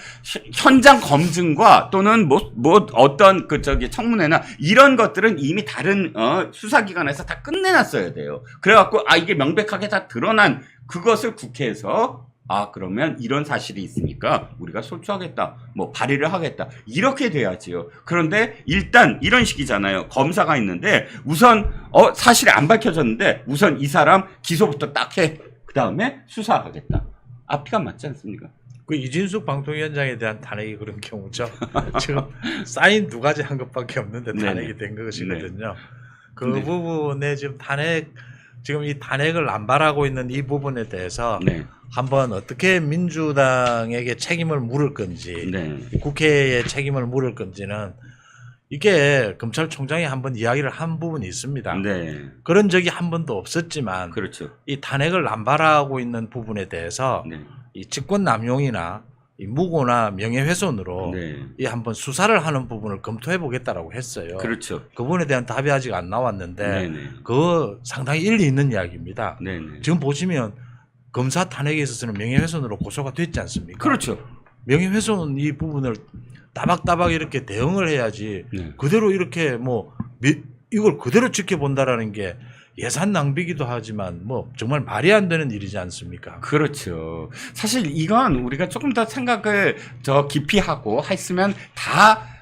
현장 검증과 또는 뭐 어떤 청문회나 이런 것들은 이미 다른 수사기관에서 다 끝내놨어야 돼요. 그래갖고 이게 명백하게 다 드러난 그것을 국회에서 그러면 이런 사실이 있으니까 우리가 소추하겠다, 뭐 발의를 하겠다, 이렇게 돼야지요. 그런데 일단 이런 식이잖아요. 검사가 있는데 우선 사실이 안 밝혀졌는데 우선 이 사람 기소부터 딱 해. 그 다음에 수사하겠다. 앞뒤가 맞지 않습니까? 그 이진숙 방통위원장에 대한 탄핵이 그런 경우죠. 지금 사인 2가지 한 것밖에 없는데 탄핵이 된 것이거든요. 그 네. 부분에 지금 지금 이 탄핵을 남발하고 있는 이 부분에 대해서 한번 어떻게 민주당에게 책임을 물을 건지, 국회에 책임을 물을 건지는 이게 검찰총장이 한번 이야기를 한 부분이 있습니다. 그런 적이 한 번도 없었지만, 그렇죠. 이 탄핵을 남발하고 있는 부분에 대해서 이 직권 남용이나 이 무고나 명예훼손으로 이 한번 수사를 하는 부분을 검토해 보겠다라고 했어요. 그렇죠. 그 부분에 대한 답이 아직 안 나왔는데 그거 상당히 일리 있는 이야기입니다. 지금 보시면 검사 탄핵에 있어서는 명예훼손으로 고소가 됐지 않습니까? 그렇죠. 명예훼손 이 부분을 따박따박 이렇게 대응을 해야지 그대로 이렇게 이걸 그대로 지켜본다라는 게 예산 낭비기도 하지만 뭐 정말 말이 안 되는 일이지 않습니까? 그렇죠. 사실 이건 우리가 조금 더 생각을 더 깊이 하고 했으면 다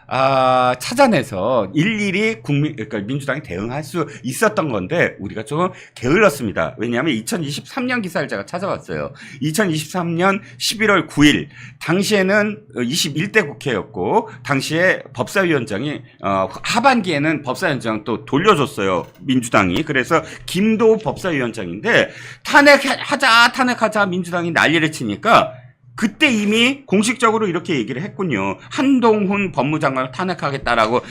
찾아내서 일일이 그러니까 민주당이 대응할 수 있었던 건데 우리가 조금 게을렀습니다. 왜냐하면 2023년 기사를 제가 찾아봤어요. 2023년 11월 9일 당시에는 21대 국회였고 당시에 법사위원장이 하반기에는 법사위원장 또 돌려줬어요. 민주당이. 그래서 김도우 법사위원장인데 탄핵하자 민주당이 난리를 치니까 그때 이미 공식적으로 이렇게 얘기를 했군요. 한동훈 법무장관을 탄핵하겠다라고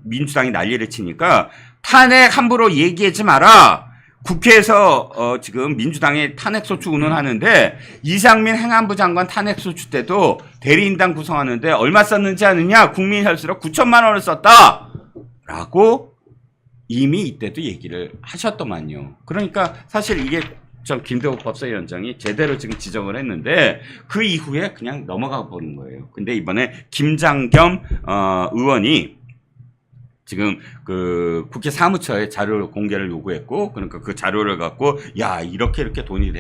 민주당이 난리를 치니까 탄핵 함부로 얘기하지 마라. 국회에서 지금 민주당이 탄핵소추 운운하는데 이상민 행안부 장관 탄핵소추 때도 대리인단 구성하는데 얼마 썼는지 아느냐? 국민 혈세로 9천만 원을 썼다. 라고 이미 이때도 얘기를 하셨더만요. 그러니까 사실 이게 김대호 법사위원장이 제대로 지금 지적을 했는데 그 이후에 그냥 넘어가 버린 거예요. 근데 이번에 김장겸 의원이 지금 그 국회 사무처에 자료 공개를 요구했고 그러니까 그 자료를 갖고 이렇게 돈이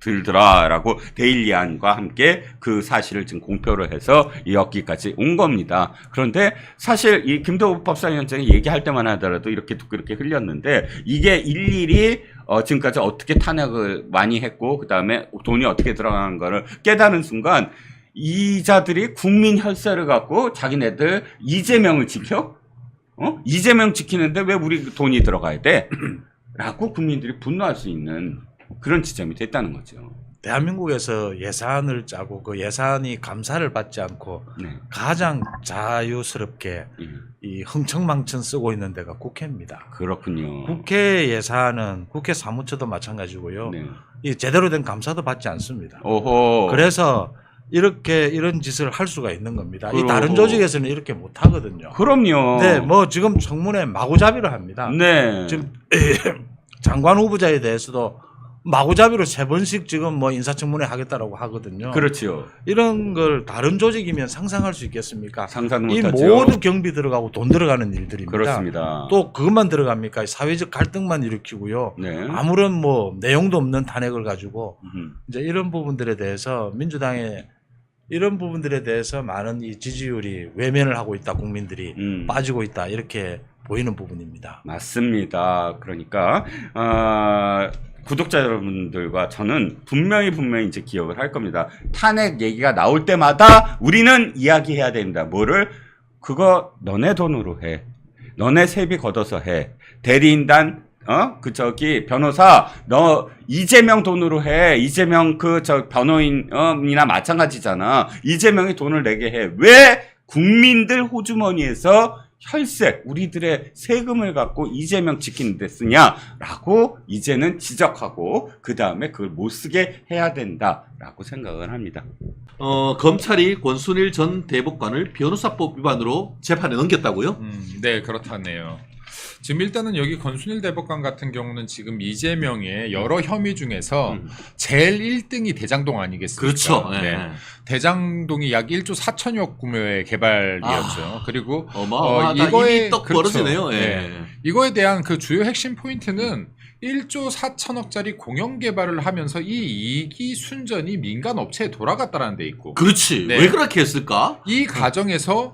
들더라라고 데일리안과 함께 그 사실을 지금 공표를 해서 여기까지 온 겁니다. 그런데 사실 이 김도우 법사위원장이 얘기할 때만 하더라도 이렇게 흘렸는데 이게 일일이 지금까지 어떻게 탄핵을 많이 했고 그 다음에 돈이 어떻게 들어가는 거를 깨달은 순간 이자들이 국민 혈세를 갖고 자기네들 이재명을 지켜? 이재명 지키는데 왜 우리 돈이 들어가야 돼? 라고 국민들이 분노할 수 있는 그런 지점이 됐다는 거죠. 대한민국에서 예산을 짜고 그 예산이 감사를 받지 않고 가장 자유스럽게 이 흥청망청 쓰고 있는 데가 국회입니다. 그렇군요. 국회 예산은 국회 사무처도 마찬가지고요. 이 제대로 된 감사도 받지 않습니다. 그래서 이런 짓을 할 수가 있는 겁니다. 이 다른 조직에서는 이렇게 못 하거든요. 그럼요. 지금 청문회 마구잡이를 합니다. 지금 장관 후보자에 대해서도 마구잡이로 3번씩 지금 뭐 인사청문회 하겠다라고 하거든요. 그렇죠. 이런 걸 다른 조직이면 상상할 수 있겠습니까? 상상 이 못하죠. 모두 경비 들어가고 돈 들어가는 일들입니다. 그렇습니다. 또 그것만 들어갑니까? 사회적 갈등만 일으키고요. 네. 아무런 뭐 내용도 없는 탄핵을 가지고 음. 이제 이런 부분들에 대해서 민주당의 이런 부분들에 대해서 많은 이 지지율이 외면을 하고 있다, 국민들이 빠지고 있다 이렇게 보이는 부분입니다. 맞습니다. 그러니까 구독자 여러분들과 저는 분명히 이제 기억을 할 겁니다. 탄핵 얘기가 나올 때마다 우리는 이야기해야 됩니다. 뭐를? 그거 너네 돈으로 해. 너네 세비 걷어서 해. 대리인단 변호사 너 이재명 돈으로 해. 이재명 변호인이나 마찬가지잖아. 이재명이 돈을 내게 해. 왜 국민들 호주머니에서 혈세, 우리들의 세금을 갖고 이재명 지키는 데 쓰냐라고 이제는 지적하고 그 다음에 그걸 못 쓰게 해야 된다라고 생각을 합니다. 검찰이 권순일 전 대법관을 변호사법 위반으로 재판에 넘겼다고요? 네, 그렇다네요. 지금 일단은 여기 권순일 대법관 같은 경우는 지금 이재명의 여러 혐의 중에서 제일 1등이 대장동 아니겠습니까? 그렇죠. 네. 대장동이 약 1조 4천억 규모의 개발이었죠. 그리고 어마어마하다. 이미 떡 벌어지네요. 그렇죠. 네. 이거에 대한 그 주요 핵심 포인트는 1조 4천억짜리 공영 개발을 하면서 이 이익이 순전히 민간 업체에 돌아갔다는 데 있고. 그렇지. 네. 왜 그렇게 했을까? 이 과정에서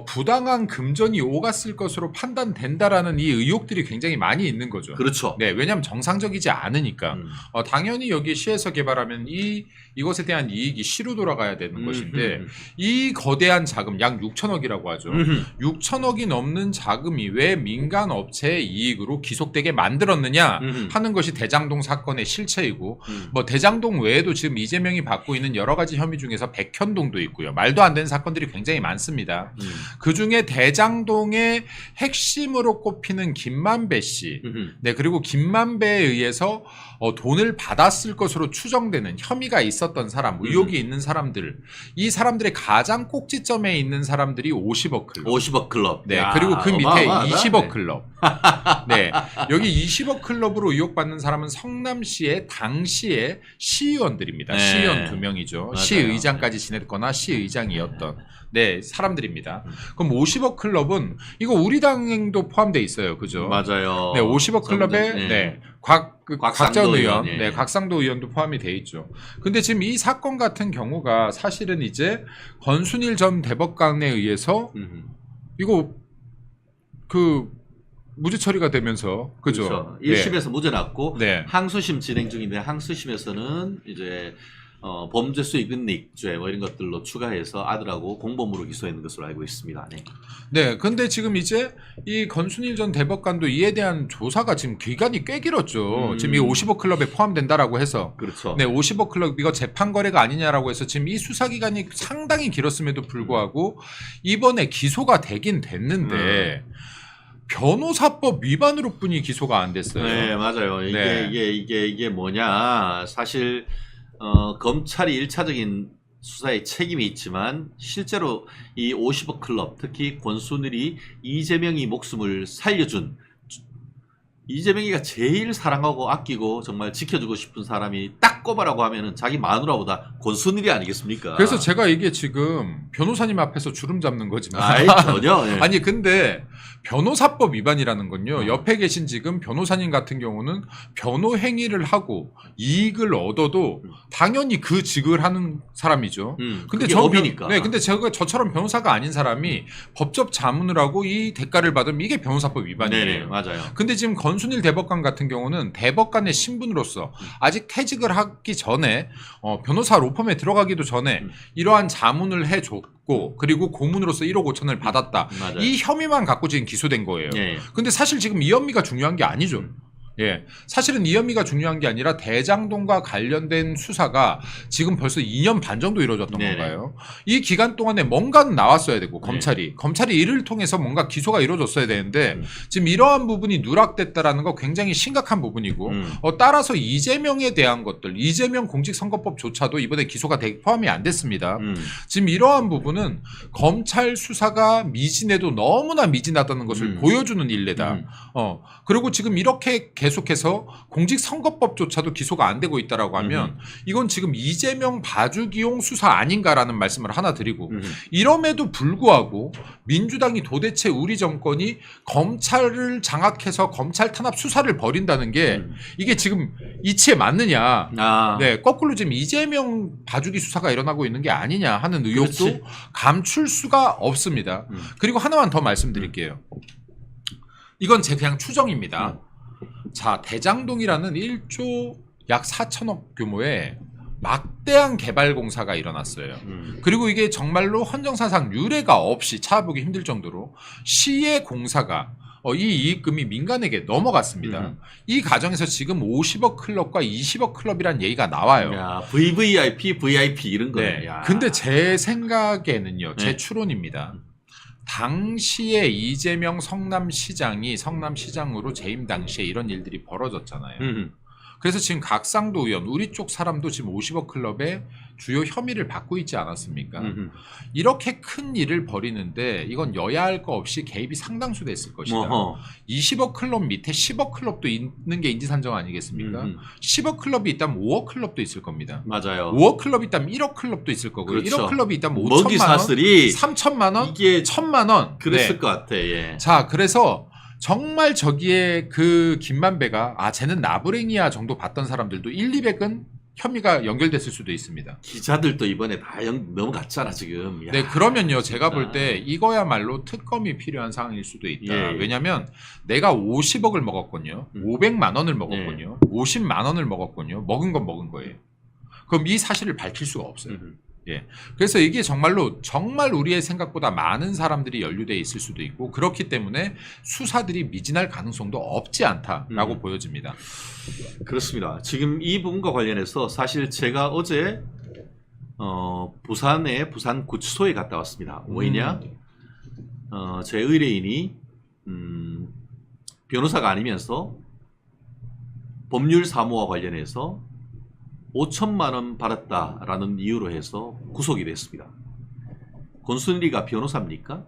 부당한 금전이 오갔을 것으로 판단된다라는 이 의혹들이 굉장히 많이 있는 거죠. 그렇죠. 네, 왜냐하면 정상적이지 않으니까. 당연히 여기 시에서 개발하면 이것에 대한 이익이 시로 돌아가야 되는 것인데 이 거대한 자금, 약 6천억이라고 하죠. 6천억이 넘는 자금이 왜 민간 업체의 이익으로 기속되게 만들었느냐 하는 것이 대장동 사건의 실체이고 뭐 대장동 외에도 지금 이재명이 받고 있는 여러 가지 혐의 중에서 백현동도 있고요. 말도 안 되는 사건들이 굉장히 많습니다. 그중에 대장동의 핵심으로 꼽히는 김만배 씨, 네, 그리고 김만배에 의해서 돈을 받았을 것으로 추정되는 혐의가 있었던 사람, 의혹이 있는 사람들, 이 사람들의 가장 꼭지점에 있는 사람들이 50억 클럽. 50억 클럽. 네, 야, 그리고 그 밑에 어마어마하다. 20억 네. 클럽. 네, 여기 20억 클럽으로 의혹받는 사람은 성남시의 당시의 시의원들입니다. 네. 시의원 2명이죠. 맞아요. 시의장까지 지냈거나 시의장이었던 네, 사람들입니다. 그럼 50억 클럽은 이거 우리 당도 포함되어 있어요. 그죠? 맞아요. 네, 50억 클럽에 네. 네. 곽상도 곽전 의원, 의원, 예. 네, 곽상도 의원도 포함이 돼 있죠. 근데 지금 이 사건 같은 경우가 사실은 이제 권순일 전 대법관에 의해서 이거 무죄 처리가 되면서 그죠? 그렇죠. 1심에서 무죄 났고 네. 항소심 진행 중인데 항소심에서는 이제 범죄 수익 은닉죄 뭐 이런 것들로 추가해서 아들하고 공범으로 기소했는 것으로 알고 있습니다. 네. 네, 근데 지금 이제 이 권순일 전 대법관도 이에 대한 조사가 지금 기간이 꽤 길었죠. 지금 이 50억 클럽에 포함된다라고 해서. 그렇죠. 네, 50억 클럽 이거 재판 거래가 아니냐라고 해서 지금 이 수사 기간이 상당히 길었음에도 불구하고 이번에 기소가 되긴 됐는데 변호사법 위반으로 뿐이 기소가 안 됐어요. 네, 맞아요. 이게 뭐냐. 사실 검찰이 1차적인 수사에 책임이 있지만 실제로 이 50억 클럽, 특히 권순일이 이재명이 목숨을 살려준, 이재명이가 제일 사랑하고 아끼고 정말 지켜주고 싶은 사람이 딱 꼽아라고 하면은 자기 마누라보다 권순일이 아니겠습니까? 그래서 제가 이게 지금 변호사님 앞에서 주름 잡는 거지만 아이, 전혀. 예. 아니 근데 변호사법 위반이라는 건요. 옆에 계신 지금 변호사님 같은 경우는 변호 행위를 하고 이익을 얻어도 당연히 그 직을 하는 사람이죠. 근데 그게 법이니까. 네, 근데 저처럼 변호사가 아닌 사람이 법적 자문을 하고 이 대가를 받으면 이게 변호사법 위반이에요. 네네, 맞아요. 근데 지금 권순일 대법관 같은 경우는 대법관의 신분으로서 아직 퇴직을 하기 전에 변호사 로펌에 들어가기도 전에 이러한 자문을 해줬고 그리고 고문으로서 1억 5천을 받았다. 맞아요. 이 혐의만 갖고 지금 기소된 거예요. 예. 근데 사실 지금 이 혐의가 중요한 게 아니죠. 예. 사실은 이 혐의가 중요한 게 아니라 대장동과 관련된 수사가 지금 벌써 2년 반 정도 이루어졌던 네네. 건가요? 이 기간 동안에 뭔가는 나왔어야 되고 검찰이 이를 통해서 뭔가 기소가 이루어졌어야 되는데 지금 이러한 부분이 누락됐다라는 거 굉장히 심각한 부분이고 따라서 이재명에 대한 것들 이재명 공직선거법조차도 이번에 기소가 포함이 안 됐습니다. 지금 이러한 부분은 검찰 수사가 미진해도 너무나 미진하다는 것을 보여주는 일례다. 그리고 지금 이렇게 계속 계속해서 공직선거법조차도 기소가 안 되고 있다라고 하면 이건 지금 이재명 봐주기용 수사 아닌가라는 말씀을 하나 드리고 이럼에도 불구하고 민주당이 도대체 우리 정권이 검찰을 장악해서 검찰 탄압 수사를 벌인다는 게 이게 지금 이치에 맞느냐. 아. 네, 거꾸로 지금 이재명 봐주기 수사가 일어나고 있는 게 아니냐 하는 의혹도 그렇지. 감출 수가 없습니다. 그리고 하나만 더 말씀드릴게요. 이건 제 그냥 추정입니다. 자, 대장동이라는 1조 약 4천억 규모의 막대한 개발 공사가 일어났어요. 그리고 이게 정말로 헌정사상 유례가 없이 찾아보기 힘들 정도로 시의 공사가 이 이익금이 민간에게 넘어갔습니다. 이 과정에서 지금 50억 클럽과 20억 클럽이란 얘기가 나와요. 야, VVIP, VIP 이런 거네. 네. 야. 근데 제 생각에는요, 제 네. 추론입니다. 당시에 이재명 성남시장이 성남시장으로 재임 당시에 이런 일들이 벌어졌잖아요. 그래서 지금 각상도 의원, 우리 쪽 사람도 지금 50억 클럽의 주요 혐의를 받고 있지 않았습니까? 이렇게 큰 일을 벌이는데 이건 여야 할 거 없이 개입이 상당수 됐을 것이다. 어허. 20억 클럽 밑에 10억 클럽도 있는 게 인지산정 아니겠습니까? 10억 클럽이 있다면 5억 클럽도 있을 겁니다. 맞아요. 5억 클럽이 있다면 1억 클럽도 있을 거고요. 그렇죠. 1억 클럽이 있다면 먹이 5천만 원, 사슬이 3천만 원, 이게 1천만 원. 그랬을 네. 것 같아. 예. 자, 그래서 정말 저기에 그 김만배가 쟤는 나부랭이야 정도 봤던 사람들도 1, 200은 혐의가 연결됐을 수도 있습니다. 기자들도 이번에 다 넘어갔잖아 지금. 야. 네, 그러면요, 제가 볼 때 이거야말로 특검이 필요한 상황일 수도 있다. 예. 왜냐면 내가 50억을 먹었군요. 500만 원을 먹었군요. 50만 원을 먹었군요. 먹은 건 먹은 거예요. 그럼 이 사실을 밝힐 수가 없어요. 예. 그래서 이게 정말로 정말 우리의 생각보다 많은 사람들이 연루돼 있을 수도 있고 그렇기 때문에 수사들이 미진할 가능성도 없지 않다라고 보여집니다. 그렇습니다. 지금 이 부분과 관련해서 사실 제가 어제 부산의 부산구치소에 갔다 왔습니다. 왜냐? 제 의뢰인이 변호사가 아니면서 법률 사무와 관련해서 5천만 원 받았다라는 이유로 해서 구속이 됐습니다. 권순리가 변호사입니까?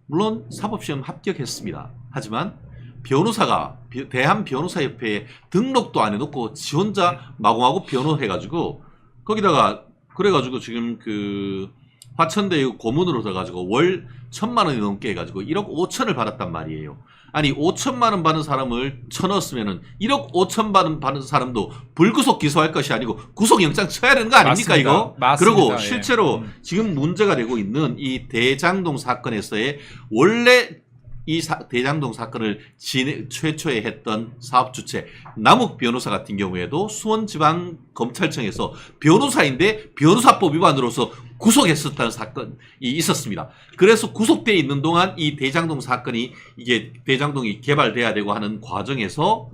물론 사법시험 합격했습니다. 하지만 변호사가 대한변호사협회에 등록도 안 해놓고 지 혼자 마구마구 변호해가지고 거기다가 그래가지고 지금 그 화천대 고문으로 들어가지고 월 1,000만 원이 넘게 해가지고 1억 5천을 받았단 말이에요. 아니 5천만 원 받은 사람을 쳐넣었으면은 1억 5천 받은 사람도 불구속 기소할 것이 아니고 구속영장 쳐야 되는 거 아닙니까? 맞습니다. 이거? 맞습니다. 그리고 예. 실제로 지금 문제가 되고 있는 이 대장동 사건에서의 원래 이 대장동 사건을 최초에 했던 사업 주체 남욱 변호사 같은 경우에도 수원지방검찰청에서 변호사인데 변호사법 위반으로서 구속했었다는 사건이 있었습니다. 그래서 구속되어 있는 동안 이 대장동 사건이 이게 대장동이 개발돼야 되고 하는 과정에서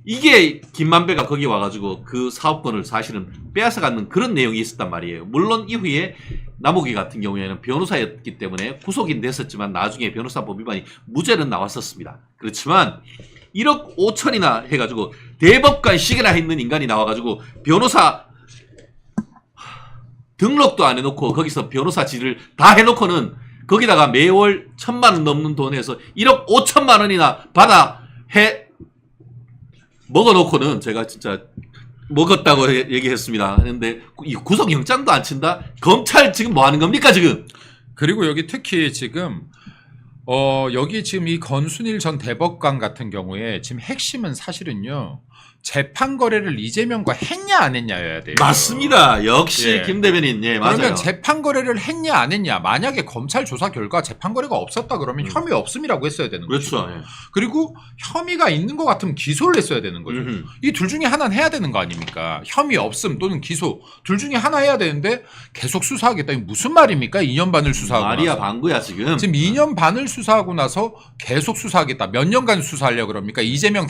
이게 김만배가 거기 와가지고 그 사업권을 사실은 빼앗아가는 그런 내용이 있었단 말이에요. 물론 이후에 남욱이 같은 경우에는 변호사였기 때문에 구속이 됐었지만 나중에 변호사법 위반이 무죄는 나왔었습니다. 그렇지만 1억 5천이나 해가지고 대법관식이나 있는 인간이 나와가지고 변호사 등록도 안 해놓고 거기서 변호사질을 다 해놓고는 거기다가 매월 1,000만 원 넘는 돈에서 1억 5천만 원이나 받아 먹어놓고는 제가 진짜 먹었다고 얘기했습니다. 그런데 이 구속영장도 안 친다? 검찰 지금 뭐 하는 겁니까 지금? 그리고 여기 특히 지금 여기 지금 이 권순일 전 대법관 같은 경우에 지금 핵심은 사실은요. 재판 거래를 이재명과 했냐 안 했냐여야 돼요. 맞습니다. 역시 예. 김 대변인. 예, 맞아요. 그러면 재판 거래를 했냐 안 했냐. 만약에 검찰 조사 결과 재판 거래가 없었다 그러면 혐의 없음이라고 했어야 되는 거죠. 그렇죠. 예. 그리고 혐의가 있는 것 같으면 기소를 했어야 되는 거죠. 이 둘 중에 하나는 해야 되는 거 아닙니까? 혐의 없음 또는 기소 둘 중에 하나 해야 되는데 계속 수사하겠다. 이게 무슨 말입니까? 2년 반을 수사하고 말이야 나서. 방구야 지금. 지금 2년 반을 수사하고 나서 계속 수사하겠다. 몇 년간 수사하려고 그럽니까? 이재명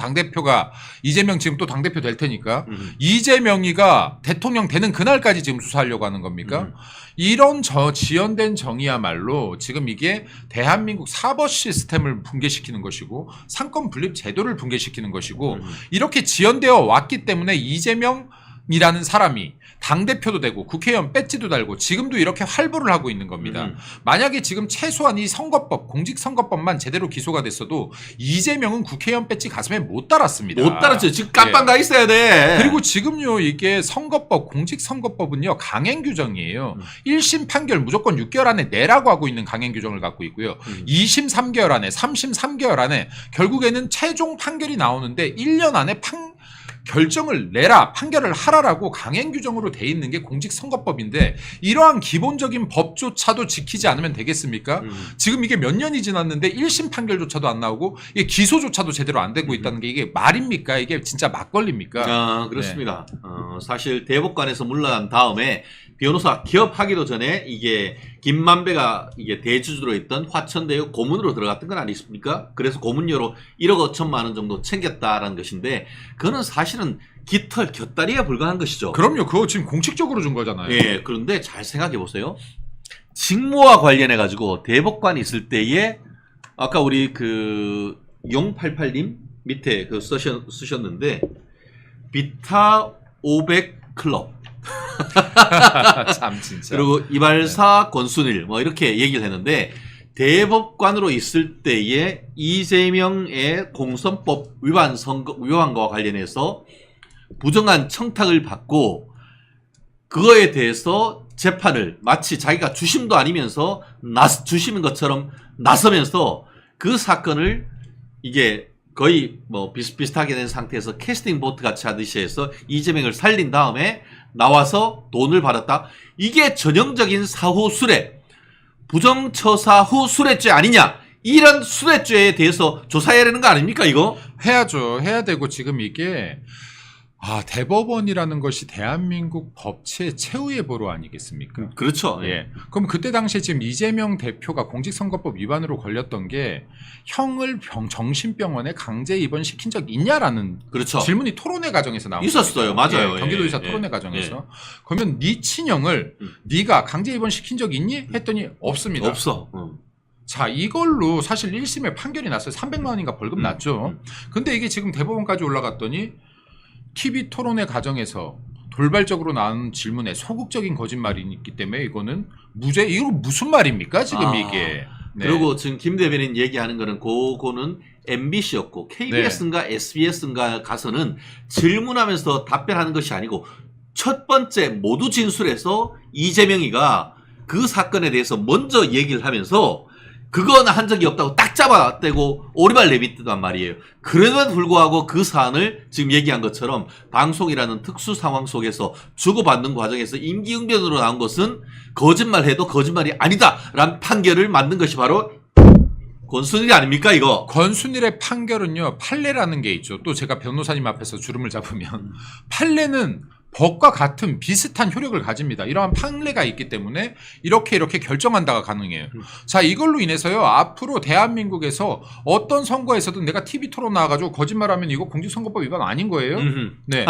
지금 또 당대표 될 테니까 이재명이가 대통령 되는 그날까지 지금 수사하려고 하는 겁니까? 이런 지연된 정의야말로 지금 이게 대한민국 사법 시스템을 붕괴시키는 것이고 상권 분립 제도를 붕괴시키는 것이고 이렇게 지연되어 왔기 때문에 이재명 이라는 사람이 당대표도 되고 국회의원 배지도 달고 지금도 이렇게 활보를 하고 있는 겁니다. 만약에 지금 최소한 이 선거법, 공직선거법만 제대로 기소가 됐어도 이재명은 국회의원 배지 가슴에 못 달았습니다. 못 따랐죠. 지금 깜빵 가 있어야 돼. 그리고 지금요 이게 선거법, 공직선거법은요 강행 규정이에요. 1심 판결 무조건 6개월 안에 내라고 하고 있는 강행 규정을 갖고 있고요. 2심 3개월 안에, 3심 3개월 안에 결국에는 최종 판결이 나오는데 1년 안에 결정을 내라, 판결을 하라라고 강행 규정으로 돼 있는 게 공직선거법인데 이러한 기본적인 법조차도 지키지 않으면 되겠습니까? 지금 이게 몇 년이 지났는데 1심 판결조차도 안 나오고 이게 기소조차도 제대로 안 되고 있다는 게 이게 말입니까? 이게 진짜 막걸리입니까? 그렇습니다. 사실 대법관에서 물러난 다음에 변호사 기업하기도 전에 이게 김만배가 이게 대주주로 있던 화천대유 고문으로 들어갔던 건 아니십니까? 그래서 고문료로 1억 5천만 원 정도 챙겼다라는 것인데 그거는 사실은 깃털 곁다리에 불과한 것이죠. 그럼요. 그거 지금 공식적으로 준 거잖아요. 예, 그런데 잘 생각해 보세요. 직무와 관련해 가지고 대법관이 있을 때에 아까 우리 그 088님 밑에 그 쓰셨는데 비타 500 클럽 참 진짜. 그리고 이발사 권순일 뭐 이렇게 얘기를 했는데 대법관으로 있을 때에 이재명의 공선법 위반과 관련해서 부정한 청탁을 받고 그거에 대해서 재판을 마치 자기가 주심도 아니면서 주심인 것처럼 나서면서 그 사건을 이게 거의 뭐 비슷비슷하게 된 상태에서 캐스팅 보트 같이 하듯이 해서 이재명을 살린 다음에 나와서 돈을 받았다. 이게 전형적인 사후수뢰, 부정처사 후 수뢰죄 아니냐. 이런 수뢰죄에 대해서 조사해야 되는 거 아닙니까 이거? 해야죠. 해야 되고 지금 이게 대법원이라는 것이 대한민국 법치의 최후의 보루 아니겠습니까? 그렇죠. 예. 그럼 그때 당시에 지금 이재명 대표가 공직선거법 위반으로 걸렸던 게 형을 정신병원에 강제 입원시킨 적 있냐라는 그렇죠. 질문이 토론회 과정에서 나온 있었어요. 겁니다. 맞아요. 예, 경기도지사 예. 토론회 과정에서. 예. 그러면 네 친형을 네가 강제 입원시킨 적 있니? 했더니 없습니다. 없어. 자, 이걸로 사실 1심에 판결이 났어요. 300만 원인가 벌금 났죠. 근데 이게 지금 대법원까지 올라갔더니 TV 토론회 과정에서 돌발적으로 나온 질문에 소극적인 거짓말이 있기 때문에 이거는 무죄. 이거 무슨 말입니까 지금 이게. 네. 그리고 지금 김 대변인 얘기하는 거는 그거는 MBC였고 KBS인가 SBS인가 가서는 질문하면서 답변하는 것이 아니고 첫 번째 모두 진술해서 이재명이가 그 사건에 대해서 먼저 얘기를 하면서 그건 한 적이 없다고 딱 잡아떼고 오리발 내뱉단 말이에요. 그래도 불구하고 그 사안을 지금 얘기한 것처럼 방송이라는 특수 상황 속에서 주고받는 과정에서 임기응변으로 나온 것은 거짓말해도 거짓말이 아니다라는 판결을 만든 것이 바로 권순일이 아닙니까 이거? 권순일의 판결은요. 판례라는 게 있죠. 또 제가 변호사님 앞에서 주름을 잡으면 판례는 법과 같은 비슷한 효력을 가집니다. 이러한 판례가 있기 때문에 이렇게 결정한다가 가능해요. 자, 이걸로 인해서요. 앞으로 대한민국에서 어떤 선거에서든 내가 TV 토론 나와가지고 거짓말하면 이거 공직선거법 위반 아닌 거예요? 네.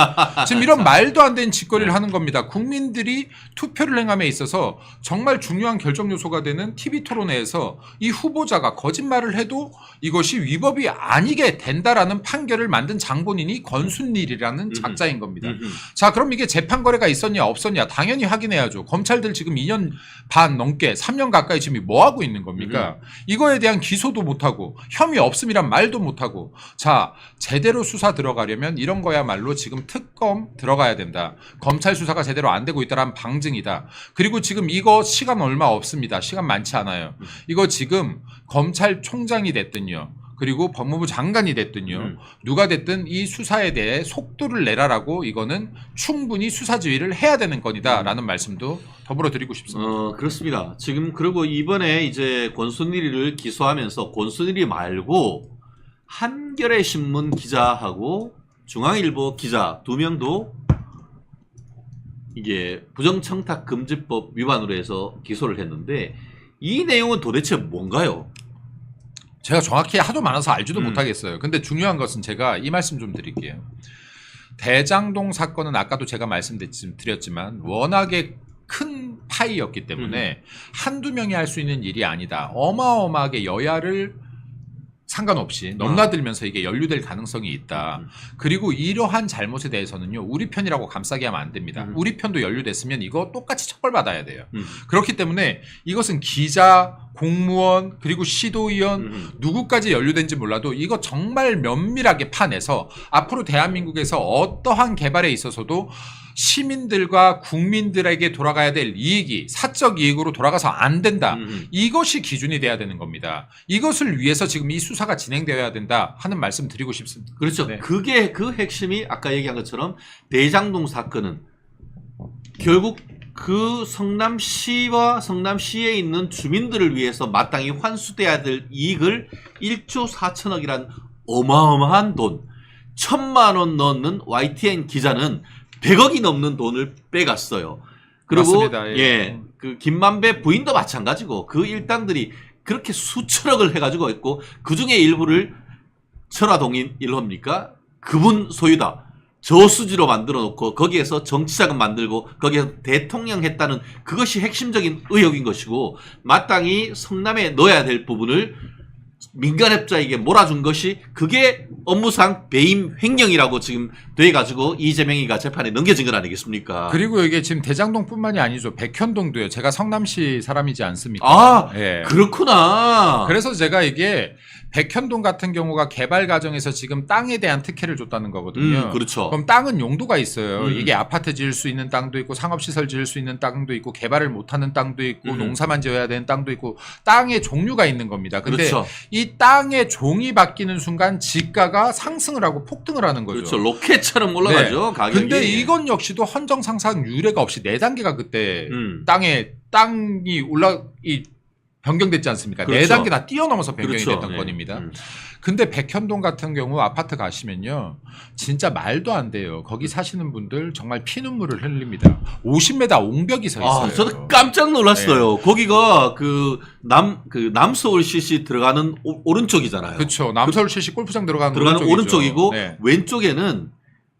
지금 이런 말도 안 되는 짓거리를 하는 겁니다. 국민들이 투표를 행함에 있어서 정말 중요한 결정 요소가 되는 TV 토론회에서 이 후보자가 거짓말을 해도 이것이 위법이 아니게 된다라는 판결을 만든 장본인이 권순일이라는 작자인 겁니다. 자, 그럼 이게 재판 거래가 있었냐 없었냐 당연히 확인해야죠. 검찰들 지금 2년 반 넘게 3년 가까이 지금 뭐 하고 있는 겁니까? 이거에 대한 기소도 못하고 혐의 없음이란 말도 못하고 자 제대로 수사 들어가려면 이런 거야말로 지금 특검 들어가야 된다. 검찰 수사가 제대로 안 되고 있다는 방증이다. 그리고 지금 이거 시간 얼마 없습니다. 시간 많지 않아요. 이거 지금 검찰총장이 됐든요. 그리고 법무부 장관이 됐든요. 누가 됐든 이 수사에 대해 속도를 내라라고 이거는 충분히 수사 지휘를 해야 되는 건이다라는 말씀도 더불어 드리고 싶습니다. 그렇습니다. 지금 그리고 이번에 이제 권순일이를 기소하면서 권순일이 말고 한겨레 신문 기자하고 중앙일보 기자 2명도 이게 부정청탁 금지법 위반으로 해서 기소를 했는데 이 내용은 도대체 뭔가요? 제가 정확히 하도 많아서 알지도 못하겠어요. 근데 중요한 것은 제가 이 말씀 좀 드릴게요. 대장동 사건은 아까도 제가 말씀드렸지만 워낙에 큰 파이였기 때문에 한두 명이 할 수 있는 일이 아니다. 어마어마하게 여야를 상관없이 넘나들면서 이게 연루될 가능성이 있다. 그리고 이러한 잘못에 대해서는요, 우리 편이라고 감싸게 하면 안 됩니다. 우리 편도 연루됐으면 이거 똑같이 처벌받아야 돼요. 그렇기 때문에 이것은 기자, 공무원, 그리고 시도의원 누구까지 연루된지 몰라도 이거 정말 면밀하게 파내서 앞으로 대한민국에서 어떠한 개발에 있어서도 시민들과 국민들에게 돌아가야 될 이익이 사적 이익으로 돌아가서 안 된다. 이것이 기준이 돼야 되는 겁니다. 이것을 위해서 지금 이 수사가 진행되어야 된다 하는 말씀 드리고 싶습니다. 그렇죠. 네. 그게 그 핵심이 아까 얘기한 것처럼 대장동 사건은 결국 그 성남시와 성남시에 있는 주민들을 위해서 마땅히 환수돼야 될 이익을 1조 4천억이란 어마어마한 돈, 1,000만 원 넣는 YTN 기자는 100억이 넘는 돈을 빼갔어요. 그리고 맞습니다. 예. 그 김만배 부인도 마찬가지고 그 일당들이 그렇게 수천억을 해가지고 있고 그 중에 일부를 천화동인 1호입니까? 그분 소유다. 저수지로 만들어 놓고 거기에서 정치자금 만들고 거기에서 대통령 했다는 그것이 핵심적인 의혹인 것이고 마땅히 성남에 넣어야 될 부분을 민간업자에게 몰아준 것이 그게 업무상 배임 횡령이라고 지금 돼가지고 이재명이가 재판에 넘겨진 건 아니겠습니까? 그리고 이게 지금 대장동뿐만이 아니죠. 백현동도요. 제가 성남시 사람이지 않습니까? 아, 예. 그렇구나. 그래서 제가 이게 백현동 같은 경우가 개발 과정에서 지금 땅에 대한 특혜를 줬다는 거거든요. 그렇죠. 그럼 땅은 용도가 있어요. 이게 아파트 지을 수 있는 땅도 있고 상업시설 지을 수 있는 땅도 있고 개발을 못하는 땅도 있고 농사만 지어야 되는 땅도 있고 땅의 종류가 있는 겁니다. 근데 그렇죠. 이 땅의 종이 바뀌는 순간 지가가 상승을 하고 폭등을 하는 거죠. 그렇죠. 로켓처럼 올라가죠. 가격이. 근데 이건 역시도 헌정상상 유례가 없이 4단계가 그때 땅이 변경됐지 않습니까? 그렇죠. 4단계 다 뛰어넘어서 변경이 그렇죠. 됐던 네. 건입니다. 근데 백현동 같은 경우 아파트 가시면요. 진짜 말도 안 돼요. 거기 사시는 분들 정말 피눈물을 흘립니다. 50m 옹벽이 서 있어요. 아, 저도 깜짝 놀랐어요. 거기가 남서울시시 들어가는 오른쪽이잖아요. 그렇죠. 남서울시시 골프장 들어가는 오른쪽이고 네. 왼쪽에는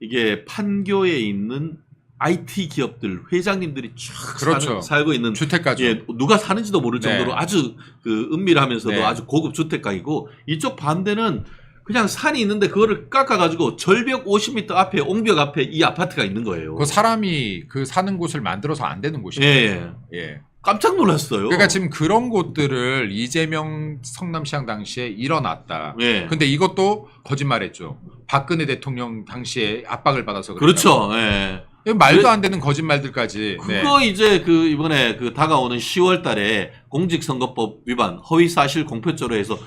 이게 판교에 있는 IT 기업들 회장님들이 쫙 그렇죠. 살고 있는 주택가죠. 예, 누가 사는지도 모를 네. 정도로 아주 그 은밀하면서도 네. 아주 고급 주택가이고 이쪽 반대는 그냥 산이 있는데 그거를 깎아가지고 절벽 50m 앞에 옹벽 앞에 이 아파트가 있는 거예요. 그 사람이 그 사는 곳을 만들어서 안 되는 곳이에요. 예. 예. 깜짝 놀랐어요. 그러니까 지금 그런 곳들을 이재명 성남시장 당시에 일어났다. 예. 근데 이것도 거짓말했죠. 박근혜 대통령 당시에 압박을 받아서 그렇죠. 예. 말도 안 되는 거짓말들까지. 그거 이제 그 이번에 그 다가오는 10월 달에 공직선거법 위반 허위 사실 공표죄로 해서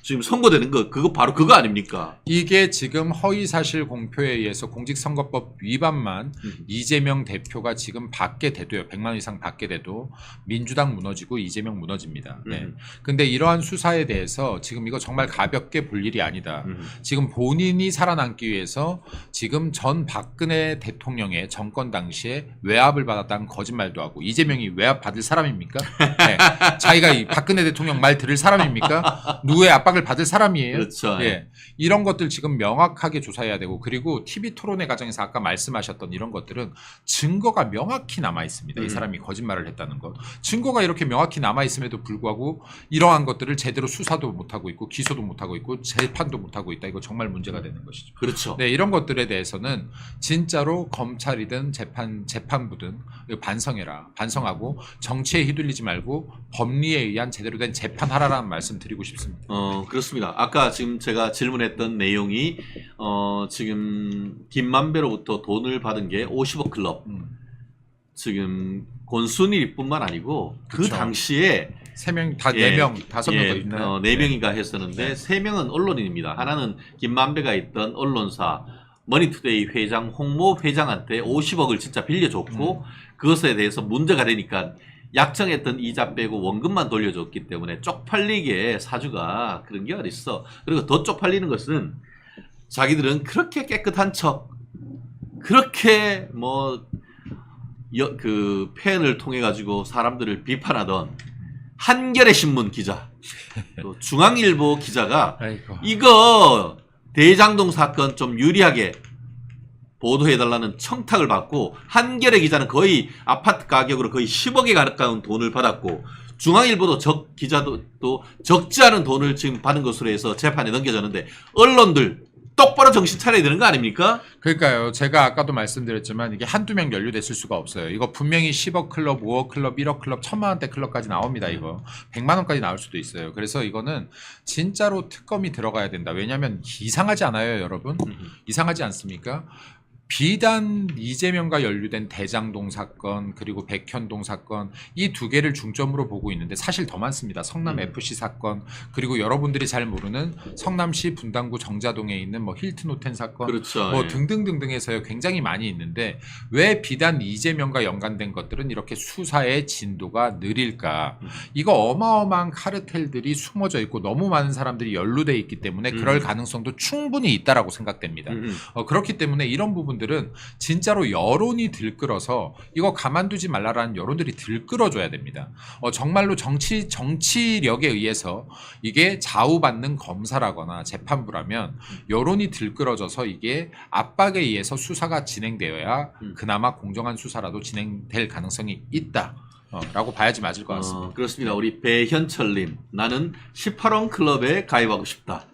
지금 선고되는 거 그거 바로 그거 아닙니까? 이게 지금 허위사실 공표에 의해서 공직선거법 위반만 이재명 대표가 지금 받게 돼도요. 100만 원 이상 받게 돼도 민주당 무너지고 이재명 무너집니다. 네. 근데 이러한 수사에 대해서 지금 이거 정말 가볍게 볼 일이 아니다. 지금 본인이 살아남기 위해서 지금 전 박근혜 대통령의 정권 당시에 외압을 받았다는 거짓말도 하고 이재명이 외압 받을 사람입니까? 네. 자기가 이 박근혜 대통령 말 들을 사람입니까? 누구의 압박을 받을 사람이에요. 그렇죠. 예. 이런 것들 지금 명확하게 조사해야 되고 그리고 TV 토론회 과정에서 아까 말씀하셨던 이런 것들은 증거가 명확히 남아 있습니다. 이 사람이 거짓말을 했다는 것. 증거가 이렇게 명확히 남아 있음에도 불구하고 이러한 것들을 제대로 수사도 못 하고 있고 기소도 못 하고 있고 재판도 못 하고 있다. 이거 정말 문제가 되는 것이죠. 그렇죠. 네, 이런 것들에 대해서는 진짜로 검찰이든 재판부든 반성해라. 반성하고 정치에 휘둘리지 말고 법리에 의한 제대로 된 재판하라라는 말씀 드리고 싶습니다. 그렇습니다. 아까 지금 제가 질문했던 내용이 지금 김만배로부터 돈을 받은 게 50억 클럽. 지금 권순일뿐만 아니고 그 그쵸. 당시에 3명 다 예, 4명 5명 더 예, 있나요? 4명인가 했었는데 3명은 언론인입니다. 하나는 김만배가 있던 언론사 머니투데이 회장 홍모 회장한테 50억을 진짜 빌려줬고 그것에 대해서 문제가 되니까 약정했던 이자 빼고 원금만 돌려줬기 때문에 쪽팔리게 사주가 그런 게 어딨어. 그리고 더 쪽팔리는 것은 자기들은 그렇게 깨끗한 척 그렇게 그 펜을 통해 가지고 사람들을 비판하던 한겨레 신문 기자 또 중앙일보 기자가 아이고. 이거 대장동 사건 좀 유리하게 보도해달라는 청탁을 받고 한겨레 기자는 거의 아파트 가격으로 거의 10억에 가까운 돈을 받았고 중앙일보도 적 기자도 또 적지 않은 돈을 지금 받은 것으로 해서 재판에 넘겨졌는데 언론들 똑바로 정신 차려야 되는 거 아닙니까? 그러니까요. 제가 아까도 말씀드렸지만 이게 한두 명 연루됐을 수가 없어요. 이거 분명히 10억 클럽, 5억 클럽, 1억 클럽, 1000만 원대 클럽까지 나옵니다. 이거 100만 원까지 나올 수도 있어요. 그래서 이거는 진짜로 특검이 들어가야 된다. 왜냐하면 이상하지 않아요, 여러분? 이상하지 않습니까? 비단 이재명과 연루된 대장동 사건 그리고 백현동 사건 이 두 개를 중점으로 보고 있는데 사실 더 많습니다. 성남 FC 사건 그리고 여러분들이 잘 모르는 성남시 분당구 정자동에 있는 뭐 힐튼 호텔 사건 그렇죠. 뭐 예. 등등등등해서요 굉장히 많이 있는데 왜 비단 이재명과 연관된 것들은 이렇게 수사의 진도가 느릴까? 이거 어마어마한 카르텔들이 숨어져 있고 너무 많은 사람들이 연루돼 있기 때문에 그럴 가능성도 충분히 있다라고 생각됩니다. 그렇기 때문에 이런 부분들은 진짜로 여론이 들끓어서 이거 가만두지 말라라는 여론들이 들끓어줘야 됩니다. 정말로 정치력에 의해서 이게 좌우받는 검사라거나 재판부라면 여론이 들끓어져서 이게 압박에 의해서 수사가 진행되어야 그나마 공정한 수사라도 진행될 가능성이 있다. 라고 봐야지 맞을 것 같습니다. 그렇습니다. 우리 배현철님, 나는 18원 클럽에 가입하고 싶다.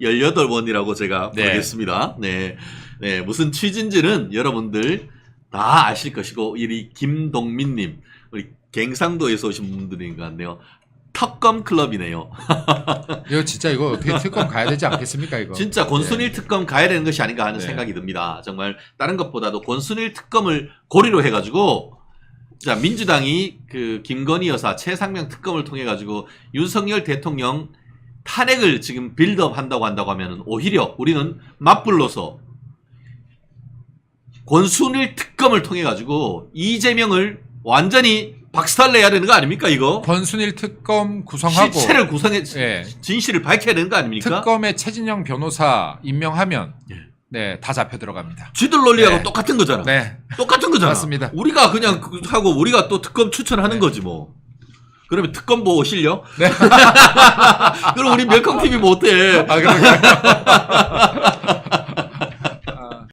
18원이라고 제가 네. 부르겠습니다. 네. 네. 무슨 취지인지는 여러분들 다 아실 것이고, 우리 김동민님, 우리 갱상도에서 오신 분들인 것 같네요. 특검 클럽이네요. 이거 진짜 이거 어떻게 특검 가야 되지 않겠습니까, 이거? 진짜 권순일 특검 가야 되는 것이 아닌가 하는 네. 생각이 듭니다. 정말 다른 것보다도 권순일 특검을 고리로 해가지고 자 민주당이 그 김건희 여사 최상명 특검을 통해 가지고 윤석열 대통령 탄핵을 지금 빌드업 한다고 하면은 오히려 우리는 맞불러서 권순일 특검을 통해 가지고 이재명을 완전히 박살 내야 되는 거 아닙니까 이거? 권순일 특검 구성하고 실체를 구성해 예. 진실을 밝혀야 되는 거 아닙니까? 특검에 최진영 변호사 임명하면 예. 네, 다 잡혀 들어갑니다. 쥐들 논리하고 네. 똑같은 거잖아. 네. 똑같은 거잖아. 맞습니다. 우리가 그냥 하고 우리가 또 특검 추천하는 거지 뭐. 그러면 특검 보고 실려? 네. 그럼 우리 멸캉TV 뭐 어때? 아, 그러니까